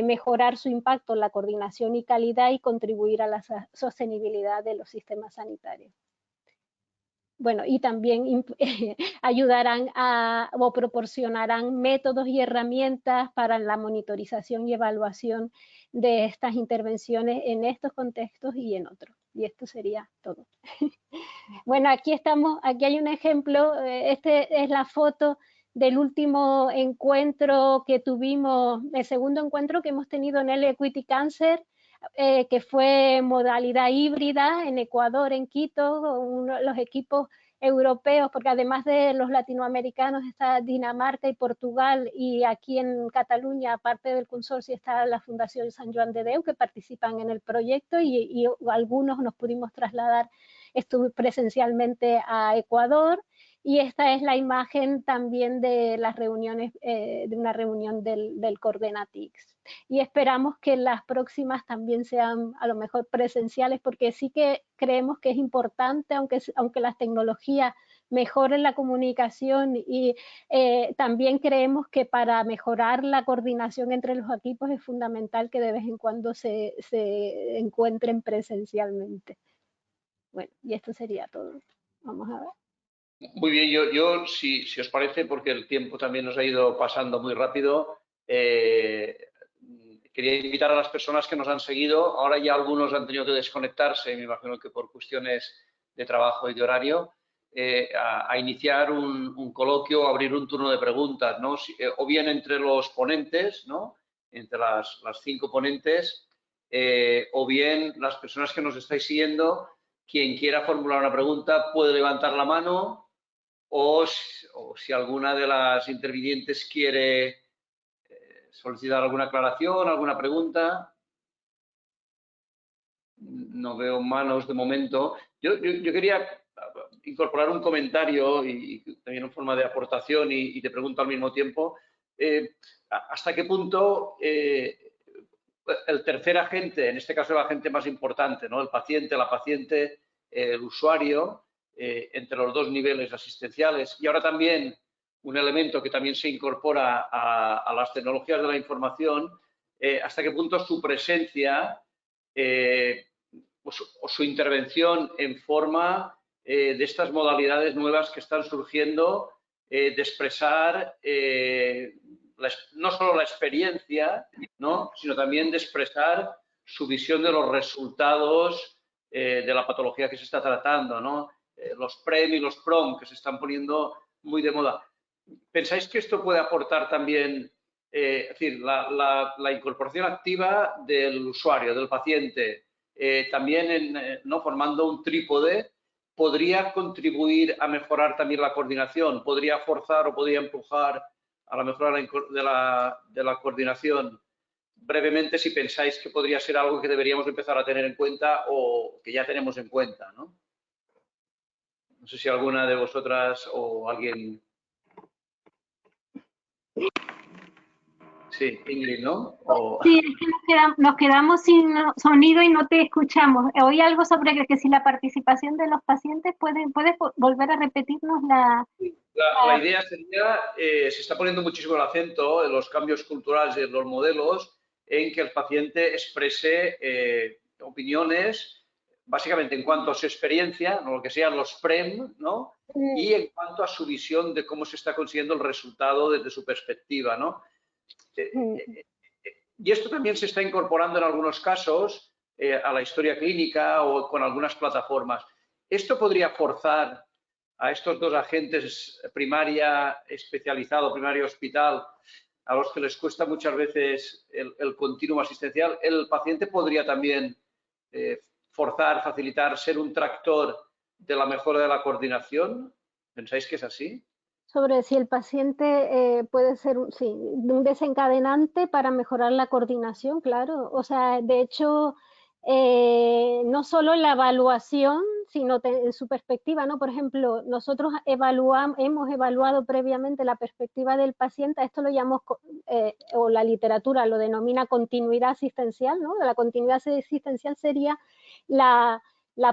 mejorar su impacto en la coordinación y calidad y contribuir a la sostenibilidad de los sistemas sanitarios. Bueno, y también ayudarán o proporcionarán métodos y herramientas para la monitorización y evaluación de estas intervenciones en estos contextos y en otros. Y esto sería todo. Bueno, aquí hay un ejemplo, este es la foto del último encuentro que tuvimos, el segundo encuentro que hemos tenido en el Equity Cancer, que fue modalidad híbrida en Ecuador, en Quito, los equipos europeos, porque además de los latinoamericanos está Dinamarca y Portugal, y aquí en Cataluña, aparte del consorcio, está la Fundación Sant Joan de Déu, que participan en el proyecto, y algunos nos pudimos trasladar presencialmente a Ecuador. Y esta es la imagen también de las reuniones, de una reunión del Coordenatix. Y esperamos que las próximas también sean a lo mejor presenciales, porque sí que creemos que es importante, aunque las tecnologías mejoren la comunicación, y también creemos que para mejorar la coordinación entre los equipos es fundamental que de vez en cuando se encuentren presencialmente. Bueno, y esto sería todo. Vamos a ver. Muy bien, yo si os parece, porque el tiempo también nos ha ido pasando muy rápido, quería invitar a las personas que nos han seguido. Ahora ya algunos han tenido que desconectarse, me imagino que por cuestiones de trabajo y de horario, a iniciar un coloquio, abrir un turno de preguntas, ¿no? O bien entre los ponentes, ¿no? Entre las 5 ponentes, o bien las personas que nos estáis siguiendo. Quien quiera formular una pregunta puede levantar la mano, o si alguna de las intervinientes quiere solicitar alguna aclaración, alguna pregunta. No veo manos de momento. Yo quería incorporar un comentario y también en forma de aportación y de pregunta al mismo tiempo. ¿Hasta qué punto el tercer agente, en este caso el agente más importante, ¿no? El paciente, la paciente, el usuario, entre los dos niveles asistenciales, y ahora también un elemento que también se incorpora a las tecnologías de la información, hasta qué punto su presencia o su intervención en forma de estas modalidades nuevas que están surgiendo, de expresar no solo la experiencia, ¿no? Sino también de expresar su visión de los resultados de la patología que se está tratando, ¿no? Los PREM y los PROM que se están poniendo muy de moda. ¿Pensáis que esto puede aportar también, es decir, la incorporación activa del usuario, del paciente, también ¿no? Formando un trípode, podría contribuir a mejorar también la coordinación? ¿Podría forzar o podría empujar a la mejora de la coordinación brevemente si pensáis que podría ser algo que deberíamos empezar a tener en cuenta o que ya tenemos en cuenta, ¿no? No sé si alguna de vosotras o alguien... Sí, Ingrid, ¿no? Sí, es que nos quedamos sin sonido y no te escuchamos. Oí algo sobre que si la participación de los pacientes, ¿puedes volver a repetirnos La idea sería, se está poniendo muchísimo el acento en los cambios culturales y en los modelos en que el paciente exprese opiniones, básicamente en cuanto a su experiencia, lo que sean los PREM, ¿no? Y en cuanto a su visión de cómo se está consiguiendo el resultado desde su perspectiva, ¿no? Y esto también se está incorporando en algunos casos a la historia clínica o con algunas plataformas. ¿Esto podría forzar a estos dos agentes, primaria especializado, primaria hospital, a los que les cuesta muchas veces el continuum asistencial? ¿El paciente podría también forzar, facilitar, ser un tractor de la mejora de la coordinación? ¿Pensáis que es así? sobre si el paciente puede ser un desencadenante para mejorar la coordinación, claro. O sea, de hecho, no solo la evaluación, sino en su perspectiva, ¿no? Por ejemplo, nosotros hemos evaluado previamente la perspectiva del paciente, esto lo llamamos, o la literatura lo denomina continuidad asistencial, ¿no? La continuidad asistencial sería la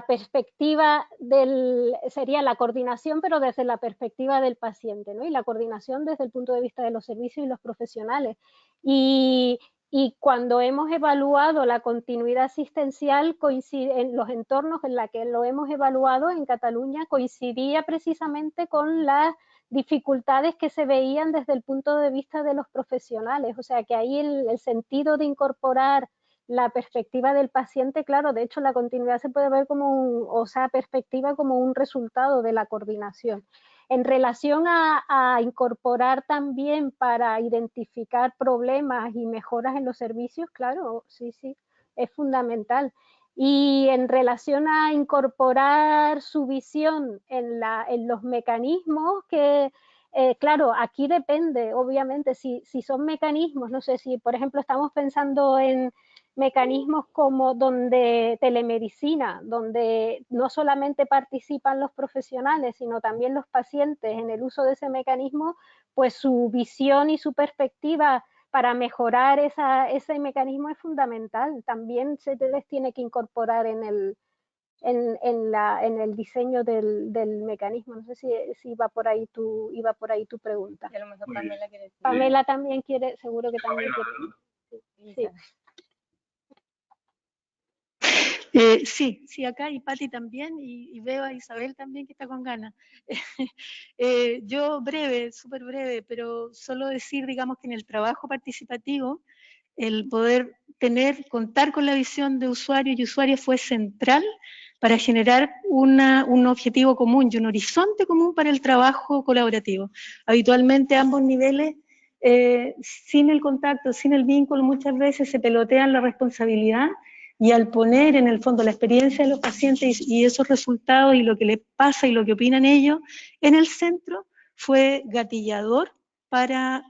perspectiva sería la coordinación, pero desde la perspectiva del paciente, ¿no? Y la coordinación desde el punto de vista de los servicios y los profesionales. Y cuando hemos evaluado la continuidad asistencial, coincide en los entornos en los que lo hemos evaluado en Cataluña, coincidía precisamente con las dificultades que se veían desde el punto de vista de los profesionales. O sea que ahí el sentido de incorporar la perspectiva del paciente, claro, de hecho la continuidad se puede ver como perspectiva como un resultado de la coordinación. En relación a incorporar también para identificar problemas y mejoras en los servicios, claro, sí, es fundamental. Y en relación a incorporar su visión en los mecanismos que, claro, aquí depende, obviamente, si son mecanismos, no sé si, por ejemplo, estamos pensando en mecanismos como donde telemedicina, donde no solamente participan los profesionales, sino también los pacientes en el uso de ese mecanismo, pues su visión y su perspectiva para mejorar ese mecanismo es fundamental. También se les tiene que incorporar en el diseño del mecanismo. No sé si iba por ahí tu pregunta. Y a lo mejor Pamela quiere decir. Pamela también quiere, seguro que también quiere. Sí. Sí, acá, y Pati también, y veo a Isabel también que está con ganas. Yo breve, súper breve, pero solo decir, digamos, que en el trabajo participativo, el poder contar con la visión de usuarios y usuarias fue central para generar un objetivo común y un horizonte común para el trabajo colaborativo. Habitualmente ambos niveles, sin el contacto, sin el vínculo, muchas veces se pelotean la responsabilidad, y al poner en el fondo la experiencia de los pacientes y esos resultados y lo que les pasa y lo que opinan ellos en el centro, fue gatillador para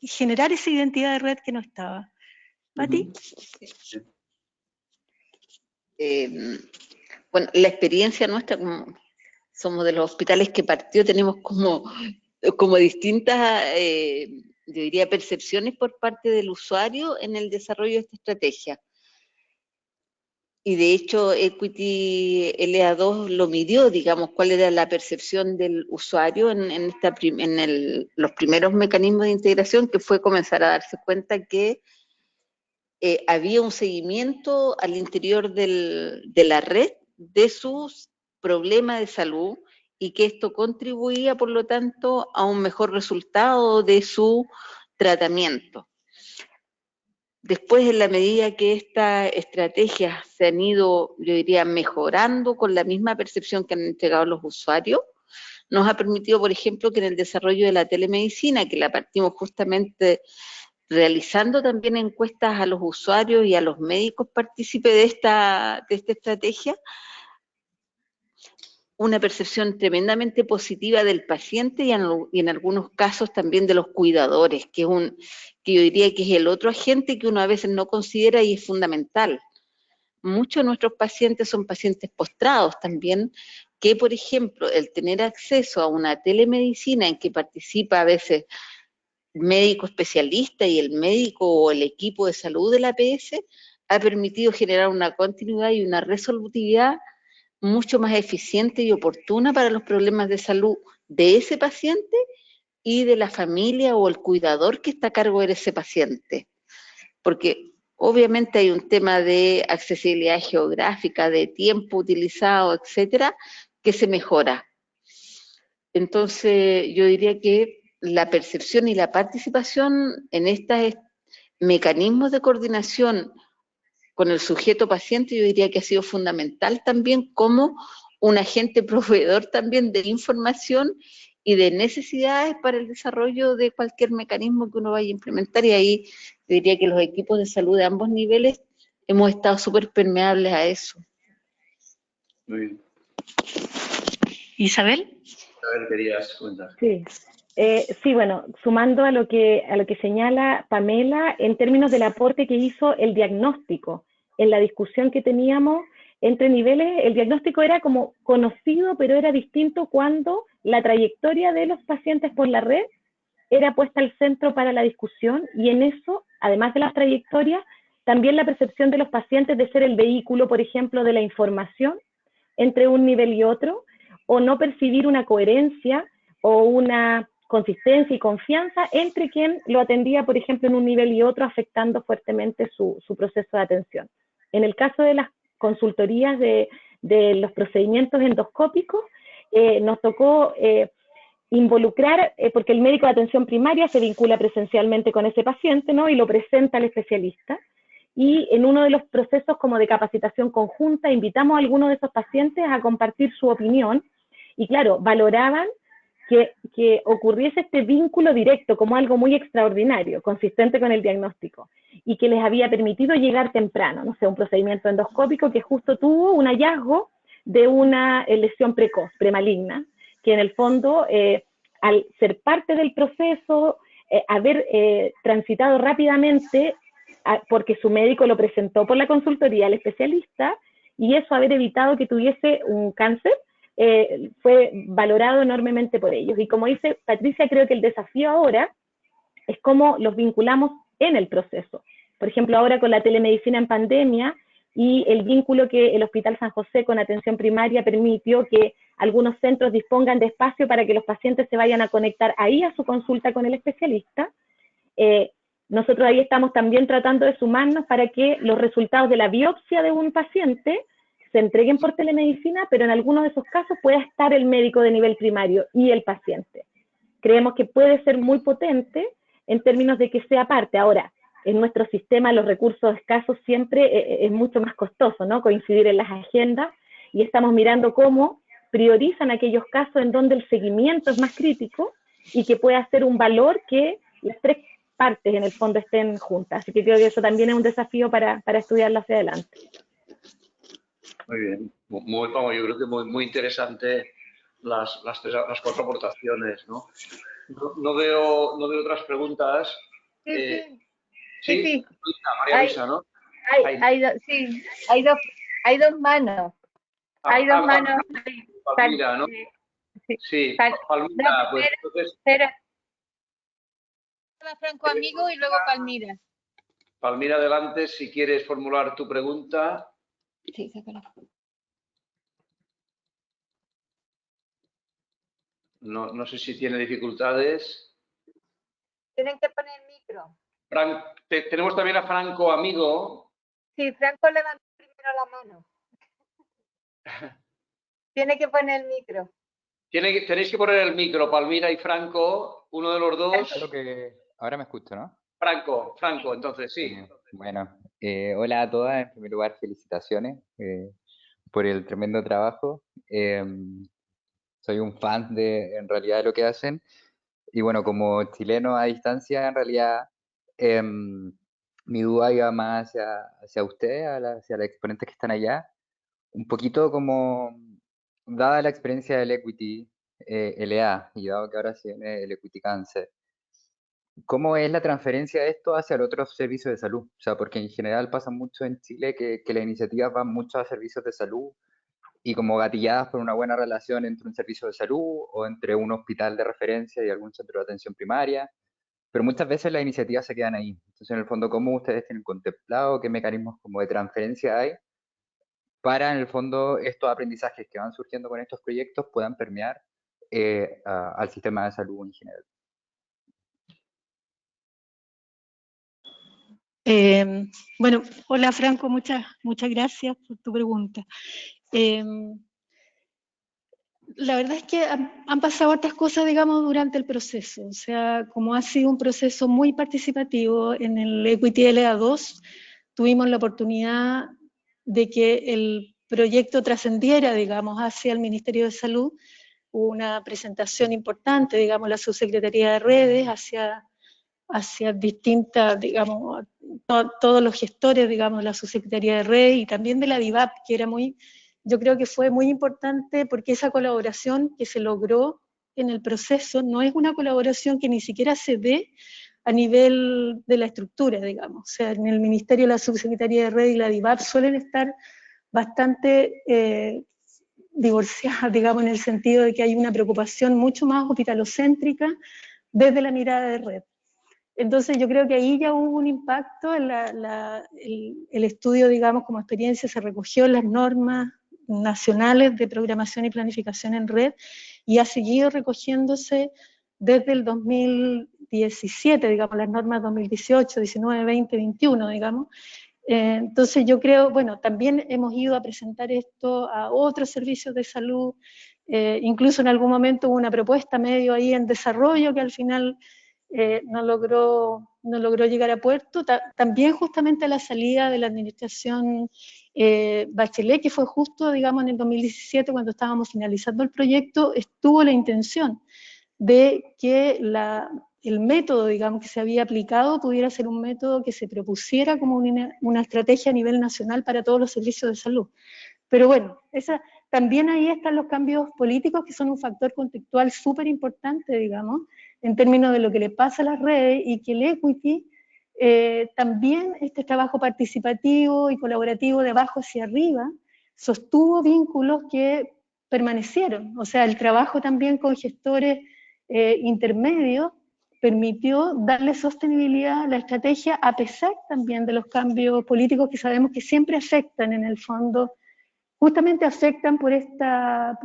generar esa identidad de red que no estaba. ¿Pati? Bueno, la experiencia nuestra, como somos de los hospitales que partió, tenemos como distintas, yo diría, percepciones por parte del usuario en el desarrollo de esta estrategia. Y de hecho, Equity LA2 lo midió, digamos, cuál era la percepción del usuario en los primeros mecanismos de integración, que fue comenzar a darse cuenta que había un seguimiento al interior de la red de sus problemas de salud y que esto contribuía, por lo tanto, a un mejor resultado de su tratamiento. Después, en la medida que estas estrategias se han ido, yo diría, mejorando con la misma percepción que han entregado los usuarios, nos ha permitido, por ejemplo, que en el desarrollo de la telemedicina, que la partimos justamente realizando también encuestas a los usuarios y a los médicos partícipes de esta estrategia, una percepción tremendamente positiva del paciente y en algunos casos también de los cuidadores, que yo diría que es el otro agente que uno a veces no considera y es fundamental. Muchos de nuestros pacientes son pacientes postrados también, que por ejemplo el tener acceso a una telemedicina en que participa a veces médico especialista y el médico o el equipo de salud de la APS ha permitido generar una continuidad y una resolutividad mucho más eficiente y oportuna para los problemas de salud de ese paciente y de la familia o el cuidador que está a cargo de ese paciente. Porque obviamente hay un tema de accesibilidad geográfica, de tiempo utilizado, etcétera, que se mejora. Entonces, yo diría que la percepción y la participación en estos mecanismos de coordinación con el sujeto paciente, yo diría que ha sido fundamental también como un agente proveedor también de información y de necesidades para el desarrollo de cualquier mecanismo que uno vaya a implementar, y ahí yo diría que los equipos de salud de ambos niveles hemos estado súper permeables a eso. Muy bien. Isabel. Isabel, querías comentar. Sí. Sí, bueno, sumando a lo que señala Pamela en términos del aporte que hizo el diagnóstico en la discusión que teníamos entre niveles, el diagnóstico era como conocido, pero era distinto cuando la trayectoria de los pacientes por la red era puesta al centro para la discusión, y en eso, además de las trayectorias, también la percepción de los pacientes de ser el vehículo, por ejemplo, de la información entre un nivel y otro, o no percibir una coherencia o una consistencia y confianza entre quien lo atendía, por ejemplo, en un nivel y otro, afectando fuertemente su proceso de atención. En el caso de las consultorías de los procedimientos endoscópicos, nos tocó involucrar, porque el médico de atención primaria se vincula presencialmente con ese paciente, ¿no? Y lo presenta al especialista. Y en uno de los procesos como de capacitación conjunta, invitamos a algunos de esos pacientes a compartir su opinión, y claro, valoraban que ocurriese este vínculo directo como algo muy extraordinario, consistente con el diagnóstico, y que les había permitido llegar temprano, no sé, un procedimiento endoscópico que justo tuvo un hallazgo de una lesión precoz, premaligna, que en el fondo, al ser parte del proceso, haber transitado rápidamente, porque su médico lo presentó por la consultoría al especialista, y eso haber evitado que tuviese un cáncer, fue valorado enormemente por ellos. Y como dice Patricia, creo que el desafío ahora es cómo los vinculamos en el proceso. Por ejemplo, ahora con la telemedicina en pandemia y el vínculo que el Hospital San José con atención primaria permitió que algunos centros dispongan de espacio para que los pacientes se vayan a conectar ahí a su consulta con el especialista. Nosotros ahí estamos también tratando de sumarnos para que los resultados de la biopsia de un paciente se entreguen por telemedicina, pero en algunos de esos casos pueda estar el médico de nivel primario y el paciente. Creemos que puede ser muy potente en términos de que sea parte. Ahora, en nuestro sistema los recursos escasos siempre es mucho más costoso, ¿no? Coincidir en las agendas, y estamos mirando cómo priorizan aquellos casos en donde el seguimiento es más crítico y que pueda ser un valor que las tres partes en el fondo estén juntas. Así que creo que eso también es un desafío para estudiarlo hacia adelante. Muy bien, yo creo que muy interesante las cuatro aportaciones, ¿no? No veo otras preguntas. Sí. María Luisa, ¿no? Hay dos manos. Hay dos manos. Palmira, ¿no? Sí, Palmira, pues entonces. Espera. Franco Amigo y luego Palmira. Palmira, adelante, si quieres formular tu pregunta. Sí, sácala. No sé si tiene dificultades. Tienen que poner el micro. Tenemos también a Franco Amigo. Sí, Franco levantó primero la mano. Tiene que poner el micro. Tenéis que poner el micro, Palmira y Franco, uno de los dos. Creo que ahora me escucho, ¿no? Franco, entonces sí. Bueno, hola a todas. En primer lugar, felicitaciones por el tremendo trabajo. Soy un fan en realidad de lo que hacen. Y bueno, como chileno a distancia, en realidad mi duda iba más hacia ustedes, hacia los exponentes que están allá. Un poquito como dada la experiencia del Equity LA y dado que ahora se viene el Equity Cancer, ¿cómo es la transferencia de esto hacia los otros servicios de salud? O sea, porque en general pasa mucho en Chile que las iniciativas van mucho a servicios de salud y como gatilladas por una buena relación entre un servicio de salud o entre un hospital de referencia y algún centro de atención primaria, pero muchas veces las iniciativas se quedan ahí. Entonces, en el fondo, ¿cómo ustedes tienen contemplado qué mecanismos como de transferencia hay para, en el fondo, estos aprendizajes que van surgiendo con estos proyectos puedan permear al sistema de salud en general? Bueno, hola Franco, muchas gracias por tu pregunta. La verdad es que han pasado otras cosas, digamos, durante el proceso. O sea, como ha sido un proceso muy participativo en el Equity LA2, tuvimos la oportunidad de que el proyecto trascendiera, digamos, hacia el Ministerio de Salud. Hubo una presentación importante, digamos, la Subsecretaría de Redes, hacia distintas, digamos, todos los gestores, digamos, de la Subsecretaría de Redes y también de la DIVAP, que era yo creo que fue muy importante porque esa colaboración que se logró en el proceso no es una colaboración que ni siquiera se dé a nivel de la estructura, digamos. O sea, en el Ministerio, la Subsecretaría de Red y la DIVAP suelen estar bastante divorciadas, digamos, en el sentido de que hay una preocupación mucho más hospitalocéntrica desde la mirada de red. Entonces yo creo que ahí ya hubo un impacto, el estudio, digamos, como experiencia se recogió en las normas nacionales de programación y planificación en red y ha seguido recogiéndose desde el 2017, digamos, las normas 2018, 19, 20, 21, digamos. Entonces yo creo, bueno, también hemos ido a presentar esto a otros servicios de salud, incluso en algún momento hubo una propuesta medio ahí en desarrollo que al final no logró llegar a puerto, también justamente a la salida de la administración Bachelet, que fue justo, digamos, en el 2017, cuando estábamos finalizando el proyecto, estuvo la intención de que el método, digamos, que se había aplicado pudiera ser un método que se propusiera como una estrategia a nivel nacional para todos los servicios de salud. Pero bueno, también ahí están los cambios políticos, que son un factor contextual súper importante, digamos, en términos de lo que le pasa a las redes, y que el equity, también este trabajo participativo y colaborativo de abajo hacia arriba, sostuvo vínculos que permanecieron. O sea, el trabajo también con gestores intermedios permitió darle sostenibilidad a la estrategia, a pesar también de los cambios políticos que sabemos que siempre afectan, en el fondo, justamente afectan por esta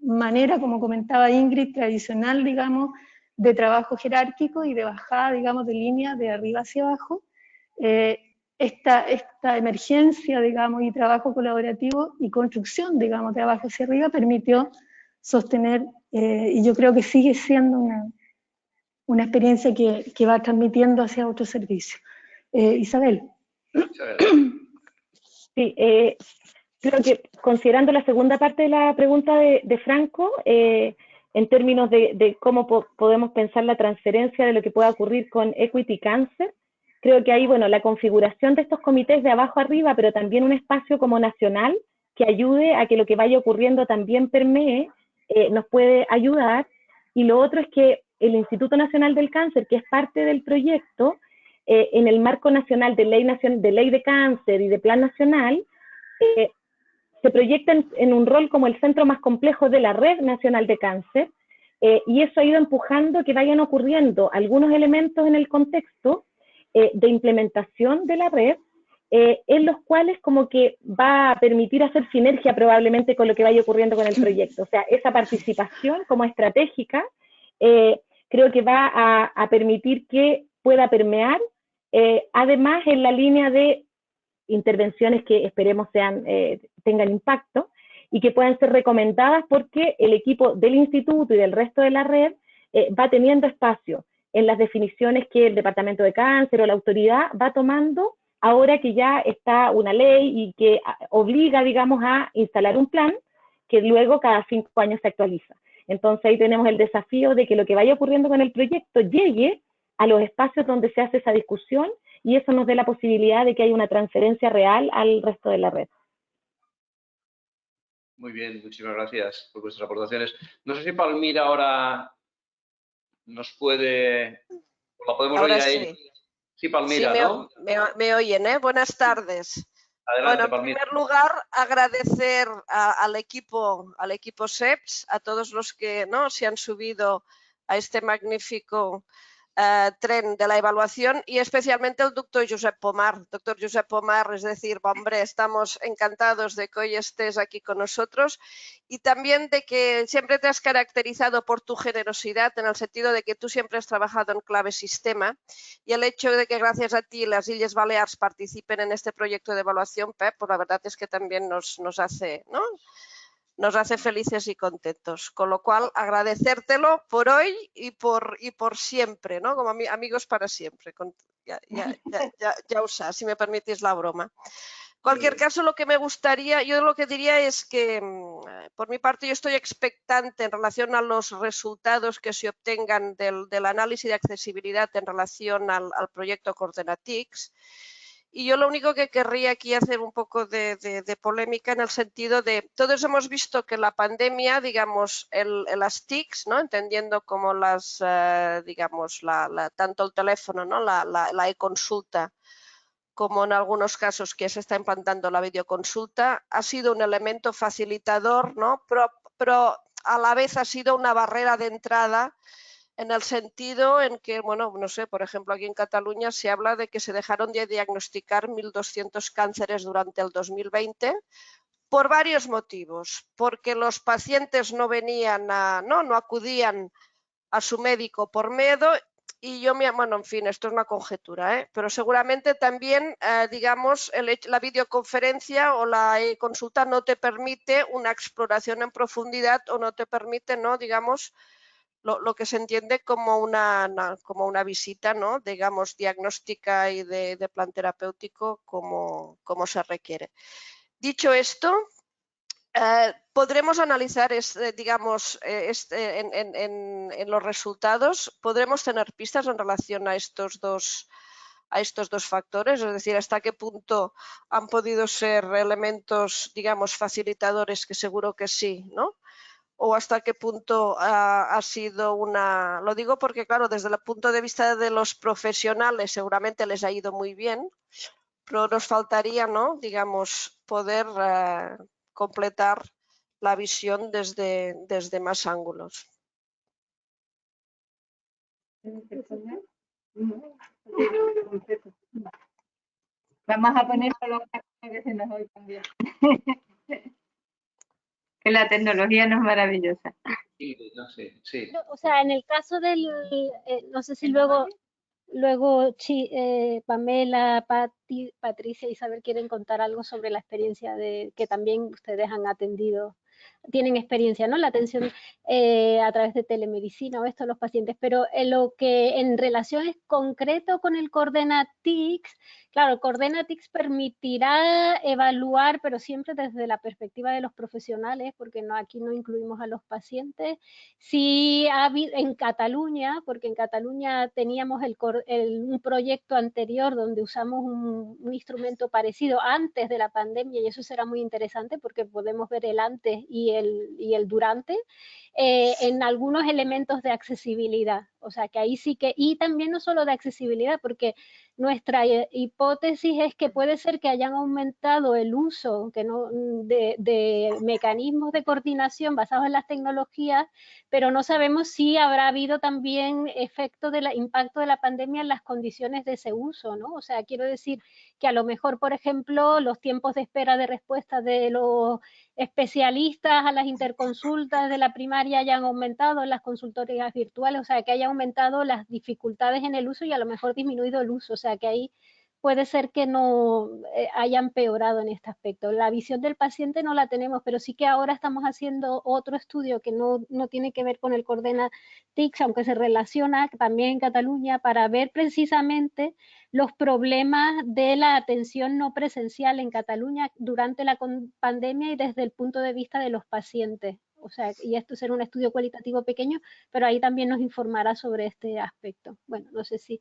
manera, como comentaba Ingrid, tradicional, digamos, de trabajo jerárquico y de bajada, digamos, de línea de arriba hacia abajo. Esta emergencia, digamos, y trabajo colaborativo y construcción, digamos, de abajo hacia arriba permitió sostener, y yo creo que sigue siendo una experiencia que va transmitiendo hacia otros servicios. Isabel. Sí, creo que considerando la segunda parte de la pregunta de Franco, en términos de cómo podemos pensar la transferencia de lo que pueda ocurrir con Equity Cancer, creo que ahí, bueno, la configuración de estos comités de abajo arriba, pero también un espacio como nacional que ayude a que lo que vaya ocurriendo también permee, nos puede ayudar. Y lo otro es que el Instituto Nacional del Cáncer, que es parte del proyecto, en el marco nacional de ley de cáncer y de plan nacional, se proyecta en un rol como el centro más complejo de la Red Nacional de Cáncer, y eso ha ido empujando que vayan ocurriendo algunos elementos en el contexto de implementación de la red, en los cuales como que va a permitir hacer sinergia probablemente con lo que vaya ocurriendo con el proyecto. O sea, esa participación como estratégica creo que va a permitir que pueda permear, además en la línea de intervenciones que esperemos tengan impacto y que puedan ser recomendadas porque el equipo del instituto y del resto de la red va teniendo espacio en las definiciones que el Departamento de Cáncer o la autoridad va tomando ahora que ya está una ley y que obliga, digamos, a instalar un plan que luego cada 5 años se actualiza. Entonces ahí tenemos el desafío de que lo que vaya ocurriendo con el proyecto llegue a los espacios donde se hace esa discusión y eso nos dé la posibilidad de que haya una transferencia real al resto de la red. Muy bien, muchísimas gracias por vuestras aportaciones. No sé si Palmira ahora nos puede, la podemos Ahora oír a ella. sí. Sí, Palmira, Sí, ¿no? me oyen, ¿eh? Buenas tardes. Adelante, Bueno, en Palmira. primer lugar, agradecer al equipo SEPS, a todos los que ¿no? se han subido a este magnífico tren de la evaluación y especialmente el doctor Josep Pomar. Doctor Josep Pomar, es decir, hombre, estamos encantados de que hoy estés aquí con nosotros y también de que siempre te has caracterizado por tu generosidad en el sentido de que tú siempre has trabajado en clave sistema y el hecho de que gracias a ti las Illes Balears participen en este proyecto de evaluación, Pep, pues la verdad es que también nos hace, ¿no? Nos hace felices y contentos. Con lo cual, agradecértelo por hoy y por siempre, ¿no? Como amigos para siempre. Ya usa, si me permitís la broma. En cualquier caso, lo que me gustaría, yo lo que diría es que, por mi parte, yo estoy expectante en relación a los resultados que se obtengan del análisis de accesibilidad en relación al proyecto Coordenatics. Y yo lo único que querría aquí hacer un poco de polémica en el sentido de, todos hemos visto que la pandemia, digamos, las TICs, ¿no? Entendiendo como las, digamos, tanto el teléfono, ¿no? La e-consulta, como en algunos casos que se está implantando la videoconsulta, ha sido un elemento facilitador, ¿no? Pero a la vez ha sido una barrera de entrada en el sentido en que, bueno, no sé, por ejemplo, aquí en Cataluña se habla de que se dejaron de diagnosticar 1.200 cánceres durante el 2020 por varios motivos. Porque los pacientes no venían no acudían a su médico por miedo y bueno, en fin, esto es una conjetura, ¿eh? Pero seguramente también, digamos, la videoconferencia o la consulta no te permite una exploración en profundidad o no te permite, ¿no? Digamos, lo que se entiende como una visita, ¿no? Digamos, diagnóstica y de plan terapéutico como se requiere. Dicho esto, podremos analizar, digamos, en los resultados, podremos tener pistas en relación a estos dos factores, es decir, hasta qué punto han podido ser elementos, digamos, facilitadores, que seguro que sí, ¿no? O hasta qué punto ha sido lo digo porque, claro, desde el punto de vista de los profesionales seguramente les ha ido muy bien, pero nos faltaría, ¿no? Digamos, poder completar la visión desde más ángulos. Vamos a poner los que se nos oye también. Que la tecnología no es maravillosa. Sí, no sé, sí. O sea, en el caso del, no sé si luego Pamela, Patricia, Isabel quieren contar algo sobre la experiencia que también ustedes han atendido, tienen experiencia, ¿no? La atención a través de telemedicina o esto a los pacientes, pero lo que en relación es concreto con el Coordenatics, claro, el Coordenatics permitirá evaluar, pero siempre desde la perspectiva de los profesionales, porque aquí no incluimos a los pacientes. Sí ha habido en Cataluña, porque en Cataluña teníamos un proyecto anterior donde usamos un instrumento parecido antes de la pandemia y eso será muy interesante porque podemos ver el antes y el durante en algunos elementos de accesibilidad. O sea que ahí sí que, y también no solo de accesibilidad, porque nuestra hipótesis es que puede ser que hayan aumentado el uso de mecanismos de coordinación basados en las tecnologías, pero no sabemos si habrá habido también efecto del impacto de la pandemia en las condiciones de ese uso, ¿no? O sea, quiero decir que a lo mejor, por ejemplo, los tiempos de espera de respuesta de los especialistas a las interconsultas de la primaria hayan aumentado en las consultorías virtuales, o sea, que haya aumentado las dificultades en el uso y a lo mejor disminuido el uso, o sea, que ahí puede ser que no haya empeorado en este aspecto. La visión del paciente no la tenemos, pero sí que ahora estamos haciendo otro estudio que no tiene que ver con el Coordenatics, aunque se relaciona también en Cataluña, para ver precisamente los problemas de la atención no presencial en Cataluña durante la pandemia y desde el punto de vista de los pacientes. O sea, y esto será un estudio cualitativo pequeño, pero ahí también nos informará sobre este aspecto. Bueno, no sé si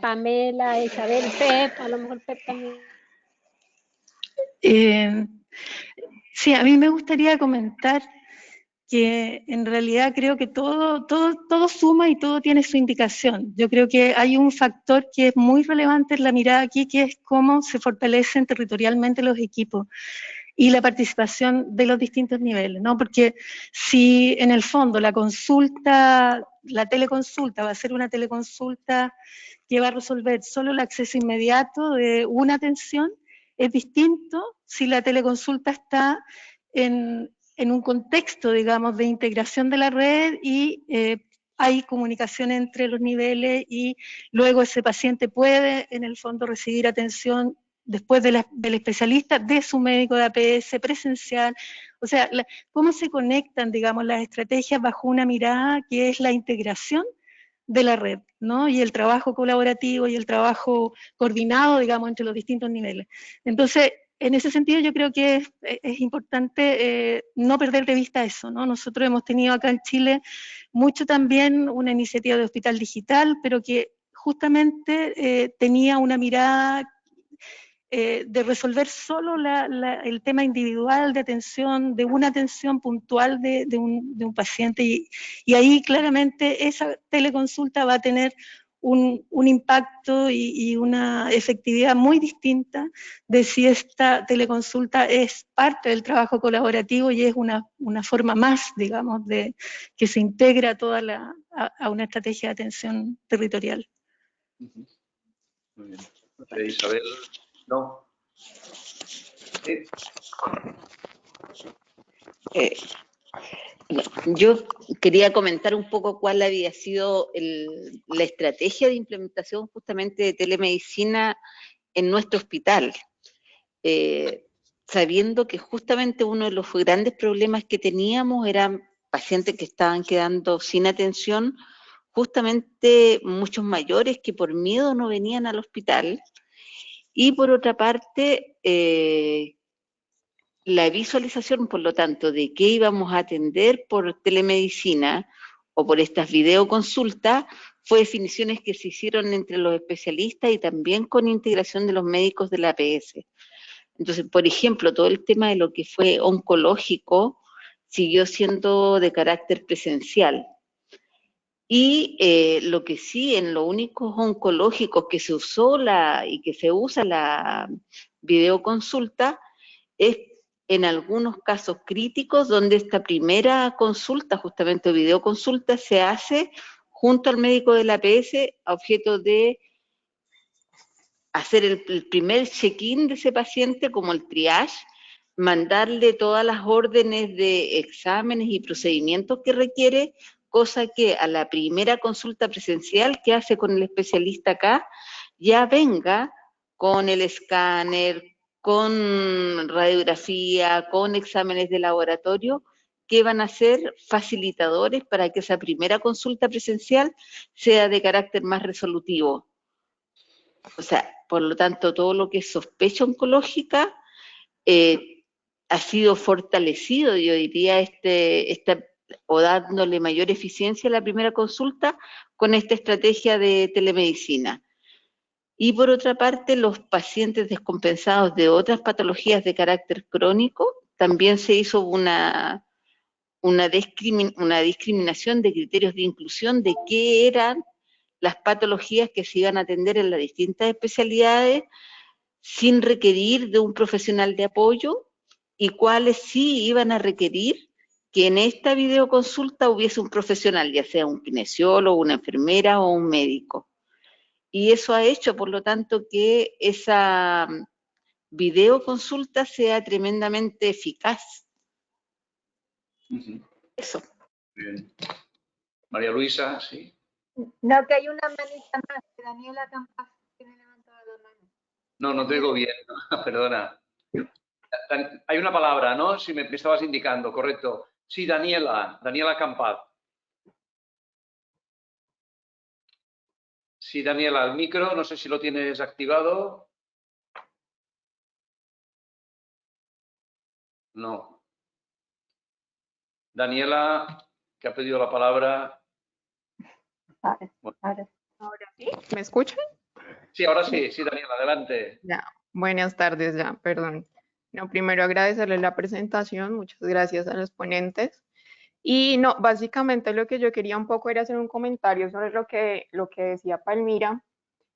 Pamela, Isabel, Pep, a lo mejor Pep también. Sí, a mí me gustaría comentar que en realidad creo que todo suma y todo tiene su indicación. Yo creo que hay un factor que es muy relevante en la mirada aquí, que es cómo se fortalecen territorialmente los equipos y la participación de los distintos niveles, ¿no? Porque si en el fondo la teleconsulta va a ser una teleconsulta que va a resolver solo el acceso inmediato de una atención, es distinto si la teleconsulta está en un contexto, digamos, de integración de la red y hay comunicación entre los niveles y luego ese paciente puede, en el fondo, recibir atención después del especialista, de su médico de APS presencial. O sea, cómo se conectan, digamos, las estrategias bajo una mirada que es la integración de la red, ¿no? Y el trabajo colaborativo y el trabajo coordinado, digamos, entre los distintos niveles. Entonces, en ese sentido yo creo que es importante no perder de vista eso, ¿no? Nosotros hemos tenido acá en Chile mucho también una iniciativa de hospital digital, pero que justamente tenía una mirada de resolver solo el tema individual de atención, de una atención puntual de un paciente, y ahí claramente esa teleconsulta va a tener un impacto y una efectividad muy distinta de si esta teleconsulta es parte del trabajo colaborativo y es una forma más, digamos, de que se integra a una estrategia de atención territorial. Muy bien. Isabel, no. ¿Sí? Yo quería comentar un poco cuál había sido la estrategia de implementación justamente de telemedicina en nuestro hospital, sabiendo que justamente uno de los grandes problemas que teníamos eran pacientes que estaban quedando sin atención, justamente muchos mayores que por miedo no venían al hospital, y por otra parte, la visualización, por lo tanto, de qué íbamos a atender por telemedicina o por estas videoconsultas, fue definiciones que se hicieron entre los especialistas y también con integración de los médicos de la APS. Entonces, por ejemplo, todo el tema de lo que fue oncológico siguió siendo de carácter presencial. Y lo que sí, en los únicos oncológicos que se usó y que se usa la videoconsulta es en algunos casos críticos donde esta primera consulta, justamente videoconsulta, se hace junto al médico de la APS a objeto de hacer el primer check-in de ese paciente, como el triage, mandarle todas las órdenes de exámenes y procedimientos que requiere, cosa que a la primera consulta presencial que hace con el especialista acá, ya venga con el escáner, con radiografía, con exámenes de laboratorio, que van a ser facilitadores para que esa primera consulta presencial sea de carácter más resolutivo. O sea, por lo tanto, todo lo que es sospecha oncológica ha sido fortalecido, yo diría, o dándole mayor eficiencia a la primera consulta con esta estrategia de telemedicina. Y por otra parte, los pacientes descompensados de otras patologías de carácter crónico, también se hizo una discriminación de criterios de inclusión de qué eran las patologías que se iban a atender en las distintas especialidades sin requerir de un profesional de apoyo y cuáles sí iban a requerir que en esta videoconsulta hubiese un profesional, ya sea un kinesiólogo, una enfermera o un médico. Y eso ha hecho, por lo tanto, que esa videoconsulta sea tremendamente eficaz. Eso. Bien. María Luisa, sí. No, que hay una manita más, que Daniela Campas tiene levantada la mano. No te digo bien, perdona. Hay una palabra, ¿no? Si me estabas indicando, correcto. Sí, Daniela Campat. Sí, Daniela, el micro, no sé si lo tienes activado. No. Daniela, que ha pedido la palabra. Ahora sí, ¿me escuchan? Sí, ahora sí, Daniela, adelante. Ya, buenas tardes ya, perdón. No, primero agradecerles la presentación, muchas gracias a los ponentes. Y no, básicamente lo que yo quería un poco era hacer un comentario sobre lo que decía Palmira,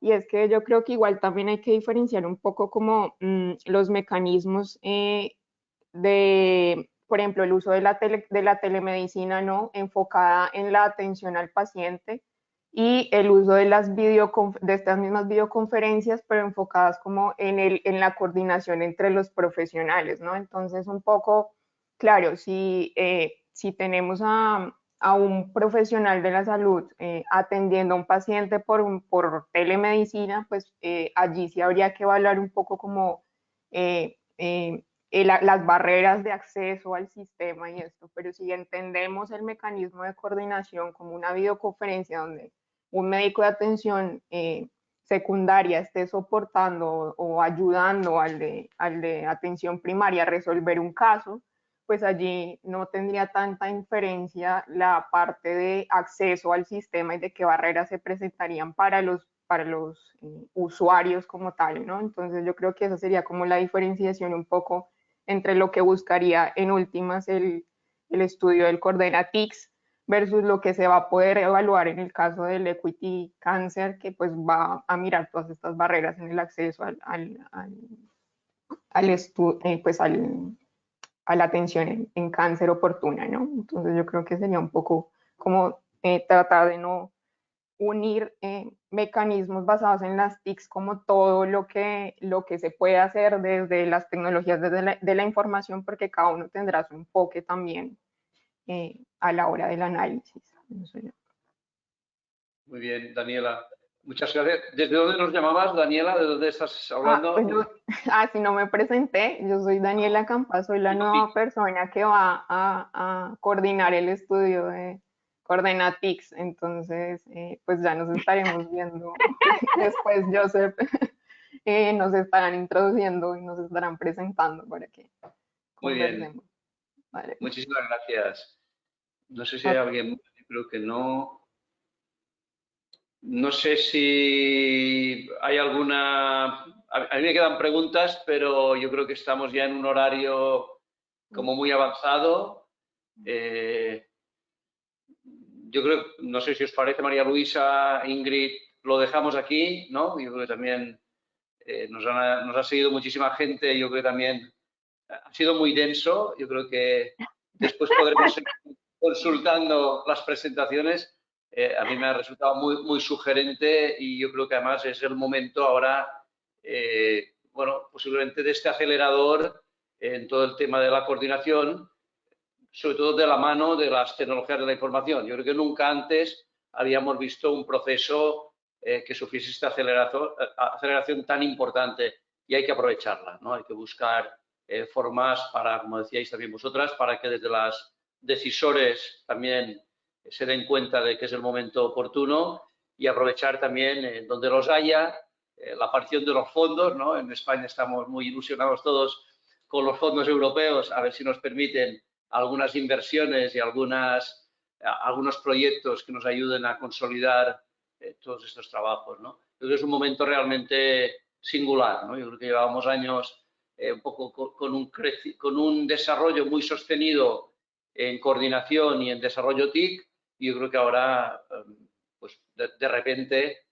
y es que yo creo que igual también hay que diferenciar un poco como los mecanismos de, por ejemplo, el uso de la telemedicina, ¿no? Enfocada en la atención al paciente, y el uso de de estas mismas videoconferencias, pero enfocadas como en la coordinación entre los profesionales, ¿no? Entonces, un poco, claro, si tenemos a un profesional de la salud atendiendo a un paciente por telemedicina, pues allí sí habría que evaluar un poco como las barreras de acceso al sistema y esto, pero si entendemos el mecanismo de coordinación como una videoconferencia donde un médico de atención secundaria esté soportando o ayudando al de atención primaria a resolver un caso, pues allí no tendría tanta inferencia la parte de acceso al sistema y de qué barreras se presentarían para los usuarios como tal, ¿no? Entonces yo creo que esa sería como la diferenciación un poco entre lo que buscaría en últimas el estudio del Coordena-TICS versus lo que se va a poder evaluar en el caso del Equity Cancer, que pues va a mirar todas estas barreras en el acceso a la atención en cáncer oportuna, ¿no? Entonces yo creo que sería un poco como tratar de no unir mecanismos basados en las TICs como todo lo que se puede hacer desde las tecnologías de la información, porque cada uno tendrá su enfoque también a la hora del análisis. Muy bien, Daniela. Muchas gracias. ¿Desde dónde nos llamabas, Daniela? ¿De dónde estás hablando? Si no me presenté, yo soy Daniela Campas, soy la nueva persona que va a coordinar el estudio de Coordena-TICS, entonces pues ya nos estaremos viendo después. Joseph nos estarán introduciendo y nos estarán presentando para que conversemos. Muy bien. Vale. Muchísimas gracias. No sé si hay alguien, creo que no. No sé si hay alguna... A mí me quedan preguntas, pero yo creo que estamos ya en un horario como muy avanzado. Yo creo, no sé si os parece, María Luisa, Ingrid, lo dejamos aquí, ¿no? Yo creo que también nos ha seguido muchísima gente, yo creo que también ha sido muy denso. Yo creo que después podremos seguir consultando las presentaciones. A mí me ha resultado muy sugerente, y yo creo que además es el momento ahora, bueno, posiblemente de este acelerador en todo el tema de la coordinación, sobre todo de la mano de las tecnologías de la información. Yo creo que nunca antes habíamos visto un proceso que sufriese esta aceleración tan importante, y hay que aprovecharla, ¿no? Hay que buscar formas para, como decíais también vosotras, para que desde las decisores también se den cuenta de que es el momento oportuno, y aprovechar también donde los haya la aparición de los fondos, ¿no? En España estamos muy ilusionados todos con los fondos europeos, a ver si nos permiten algunas inversiones y algunos proyectos que nos ayuden a consolidar todos estos trabajos, ¿no? Yo creo que es un momento realmente singular, ¿no? Yo creo que llevábamos años un poco con un desarrollo muy sostenido en coordinación y en desarrollo TIC, y yo creo que ahora, pues de repente,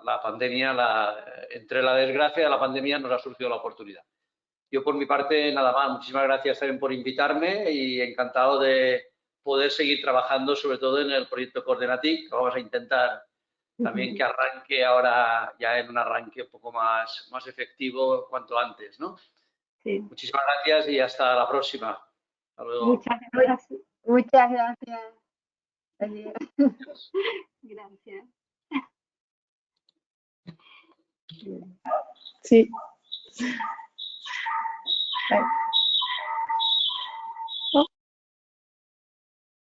la pandemia, entre la desgracia de la pandemia, nos ha surgido la oportunidad. Yo por mi parte nada más, muchísimas gracias también por invitarme, y encantado de poder seguir trabajando sobre todo en el proyecto Coordena-TIC, que vamos a intentar también que arranque ahora ya en un arranque un poco más efectivo cuanto antes, ¿no? Sí. Muchísimas gracias y hasta la próxima. Hasta luego. Muchas gracias. Muchas gracias. Gracias. Sí.